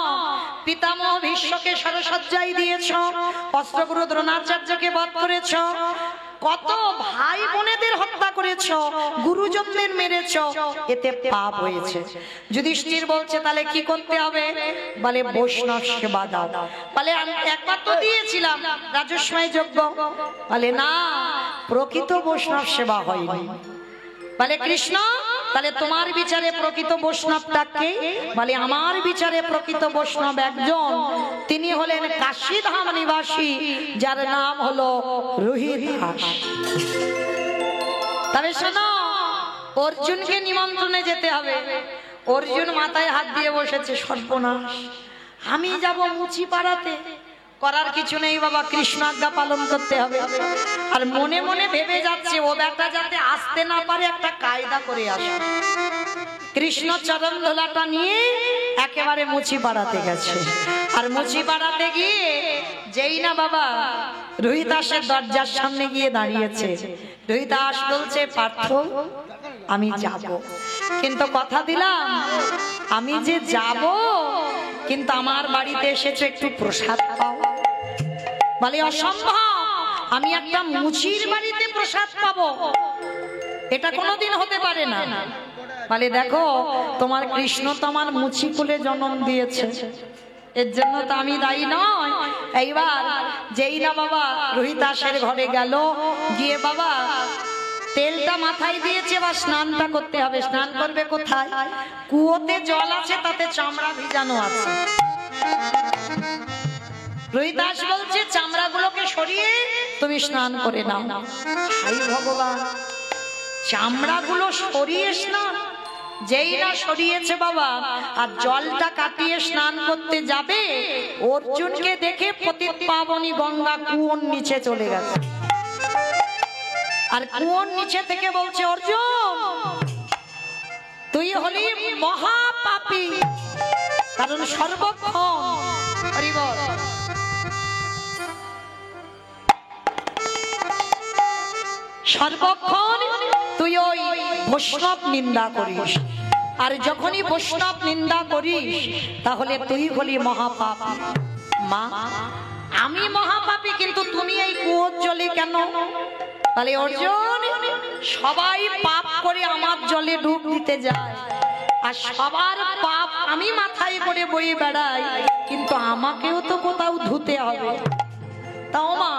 পিতামহ ভীষ্মকে সরসজ্জায় দিয়েছ, অস্ত্রগুরু দ্রোণাচার্যকে বধ করেছ, কত ভাই বোনেদের হত্যা করেছ, গুরুজনদের মেরেছ, এতে পাপ হয়েছে। যুধিষ্ঠির বলছে তাহলে কি করতে হবে? বলে বৈষ্ণব সেবা দাও। বলে আমি একবার তো দিয়েছিলাম রাজস্বয় যজ্ঞ। বলে না, প্রকৃত বৈষ্ণব সেবা হয়নি। বলে কৃষ্ণ তাহলে তোমার বিচারে প্রকৃত বৈষ্ণবটাকে? বলে আমার বিচারে প্রকৃত বৈষ্ণব একজন, তিনি হলেন কাশীধাম নিবাসী, যার নাম হলো রোহিতাস। তবে শোনো, অর্জুনকে নিমন্ত্রণে যেতে হবে। অর্জুন মাথায় হাত দিয়ে বসেছে, সর্বনাশ, আমি যাব মুচি পাড়াতে, করার কিছু নেই বাবা, কৃষ্ণ আজ্ঞা পালন করতে হবে। আর মনে মনে ভেবে যাচ্ছে ও বেটা যাতে আসতে না পারে একটা কায়দা করে আসে। কৃষ্ণ চরণ ধোলাটা নিয়ে একেবারে মুচি পাড়াতে গেছে। আর মুচি পাড়াতে গিয়ে যেই না বাবা রোহিতাসের দরজার সামনে গিয়ে দাঁড়িয়েছে, রোহিতাস বলছে, পার্থ আমি যাব, কিন্তু কথা দিলাম আমি যে যাব, কিন্তু আমার বাড়িতে এসেছে একটু প্রসাদ পাও। বলে অসম্ভব, আমি একটা মুচির বাড়িতে প্রসাদ পাবো, এটা কোনোদিন হতে পারে না। বলে দেখো, তোমার কৃষ্ণ তো আমার মুচি কুলে জন্ম দিয়েছে, এর জন্য তো আমি দায়ী নয়। এইবার যেই না বাবা রোহিতাসের ঘরে গেল, গিয়ে বাবা তেলটা মাথায় দিয়েছে, বা স্নানটা করতে হবে। স্নান করবে কোথায়? কুয়োতে জল আছে, তাতে চামড়া ভিজানো আছে। রোহিতাস বলছে চামড়াগুলোকে সরিয়ে তুমি স্নান করে নাও। হাই ভগবান, চামড়াগুলো সরিয়ে স্নান? যেই না সরিয়েছে বাবা, আর জলটা কাটিয়ে স্নান করতে যাবে, অর্জুনকে দেখে পতিত পাবনী গঙ্গা কুয়োর নিচে চলে গেছে। আর কুয়োর নিচে থেকে বলছে অর্জুন তুই হলি মহাপাপী, কারণ সর্বক্ষণ হরি বল সর্বক্ষণ তুই ওই বৈষ্ণব নিন্দা করিস, আর যখনই বৈষ্ণব নিন্দা করিস তাহলে তুই হলি মহাপাপী। মা আমি মহাপাপী, কিন্তু তুমি এই কুয়োর জলে কেন? তাহলে অর্জুন সবাই পাপ করে আমার জলে ডুব দিতে যায়, আর সবার পাপ আমি মাথায় করে বয়ে বেড়াই, কিন্তু আমাকেও তো কোথাও ধুতে হবে। তাও মা,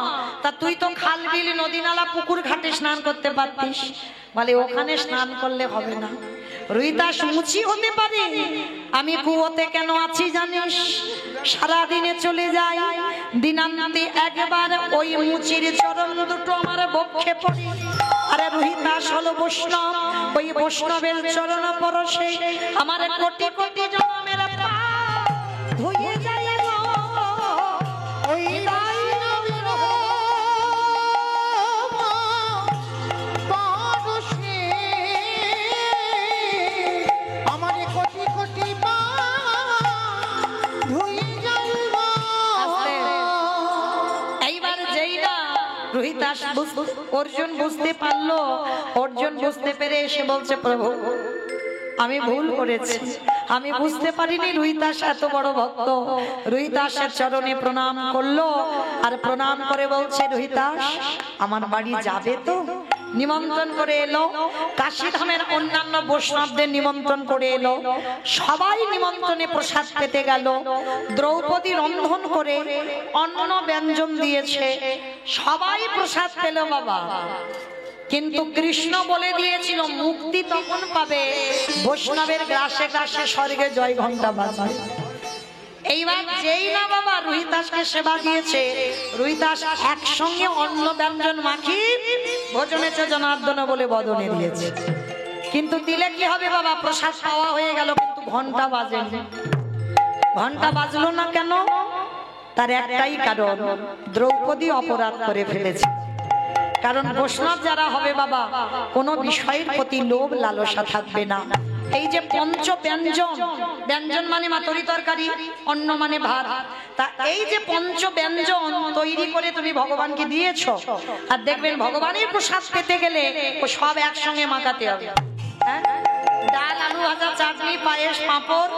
তা তুই তো খাল বিল নদী নালা পুকুর ঘাটে স্নান করতে পারতিস, বলে ওখানে স্নান করলে হবে না। রুহিদাস মুচি হতে পারে, আমি কুয়োতে কেন আছি জানিস? সারাদিনে চলে যাই, দিনান্তে একবার ওই মুচির চরণ দুটো আমার বক্ষে পড়ে। আরে রুহিদাস হলো বৈষ্ণব, ওই বৈষ্ণবের চরণ পরশে আমার কোটি কোটি জনমের পাপ ধুয়ে যায় গো। ওই বৈষ্ণবের পরশে আমার কোটি কোটি পাপ ধুয়ে যায় গো। এইবার যেই না রুহিদাস অর্জুন বুঝতে পারলো, অর্জুন বুঝতে পেরে এসে বলছে প্রভু আমি ভুল করেছি, আমি বুঝতে পারিনি রুহিদাস এত বড় ভক্ত। রুহিদাসের চরণে প্রণাম করলো, আর প্রণাম করে বলছে রুহিদাস আমার বাড়ি যাবে তো? নিমন্ত্রণ করে এলো, কাশীধামের অন্যান্য বৈষ্ণবদের নিমন্ত্রণ করে এলো, সবাই নিমন্ত্রণে প্রসাদ পেতে গেল। দ্রৌপদী রন্ধন করে অন্ন ব্যঞ্জন দিয়েছে, সবাই প্রসাদ পেল বাবা। কিন্তু কৃষ্ণ বলে দিয়েছিল মুক্তি তখন পাবে বৈষ্ণবের গ্রাসে গ্রাসে স্বর্গে জয় ঘন্টা বাজবে। এইবার যেই না বাবা রুহিদাসকে সেবা দিয়েছে, রুহিদাস একসঙ্গে অন্ন ব্যঞ্জন মাখি ভোজনেছে জনার্দন বলে বদনে দিয়েছে। কিন্তু দিলে কি হবে বাবা, প্রসাদ পাওয়া হয়ে গেল, কিন্তু ঘন্টা বাজেনি। ঘন্টা বাজলো না কেন? তার একটাই কারণ, দ্রৌপদী অপরাধ করে ফেলেছে। কারণ বৈষ্ণব যারা হবে বাবা, কোনো বিষয়ের প্রতি লোভ লালসা থাকবে না। এই যে পঞ্চ ব্যঞ্জন, ব্যঞ্জন মানে মা তরি তরকারি, অন্ন মানে ভাত, তা এই যে পঞ্চ ব্যঞ্জন তৈরি করে তুমি ভগবানকে দিয়েছো, আর দেখবেন ভগবানের প্রসাদ পেতে গেলে ও সব একসঙ্গে মাখাতে হবে। হ্যাঁ, ডাল আলু ভাজা চাটনি পায়েস পাঁপড়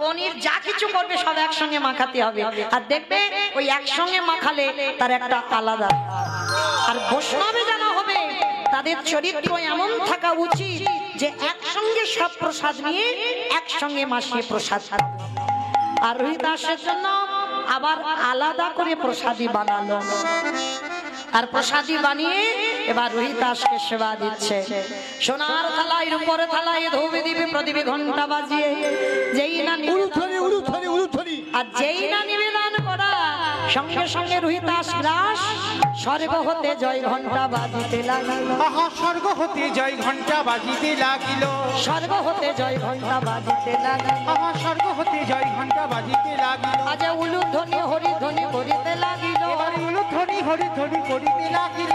পনির যা কিছু করবে সব একসঙ্গে মাখাতে হবে, আর দেখবে ওই একসঙ্গে মাখালে তার একটা আলাদা। আর বৈষ্ণবে জানা হবে তাদের চরিত্র এমন থাকা উচিত যে একসঙ্গে সব প্রসাদ নিয়ে একসঙ্গে মাসিয়ে প্রসাদ। আর রুহিদাসের জন্য আবার আলাদা করে প্রসাদী বানালো, আর প্রসাদী বানিয়ে এবার রুহিদাসকে সেবা দিচ্ছে। সোনার থালায় রূপোর থালায় ধূপে দিবে প্রদীপে ঘন্টা বাজিয়ে, যেই না আর যেই না নিবেদন করা সঙ্গে সঙ্গে রুহিদাস গ্রাস স্বর্গ হতে জয় ঘন্টা বাজিতে লাগিল। স্বর্গ হতে জয় ঘন্টা বাজিতে লাগিল, স্বর্গ হতে জয় ঘন্টা বাজিতে লাগিল, স্বর্গ হতে জয় ঘন্টা বাজিতে লাগিল। আজ উলুধ্বনি হরিধ্বনি করিতে লাগিল, উলুধ্বনি হরিধ্বনি করিতে লাগিল।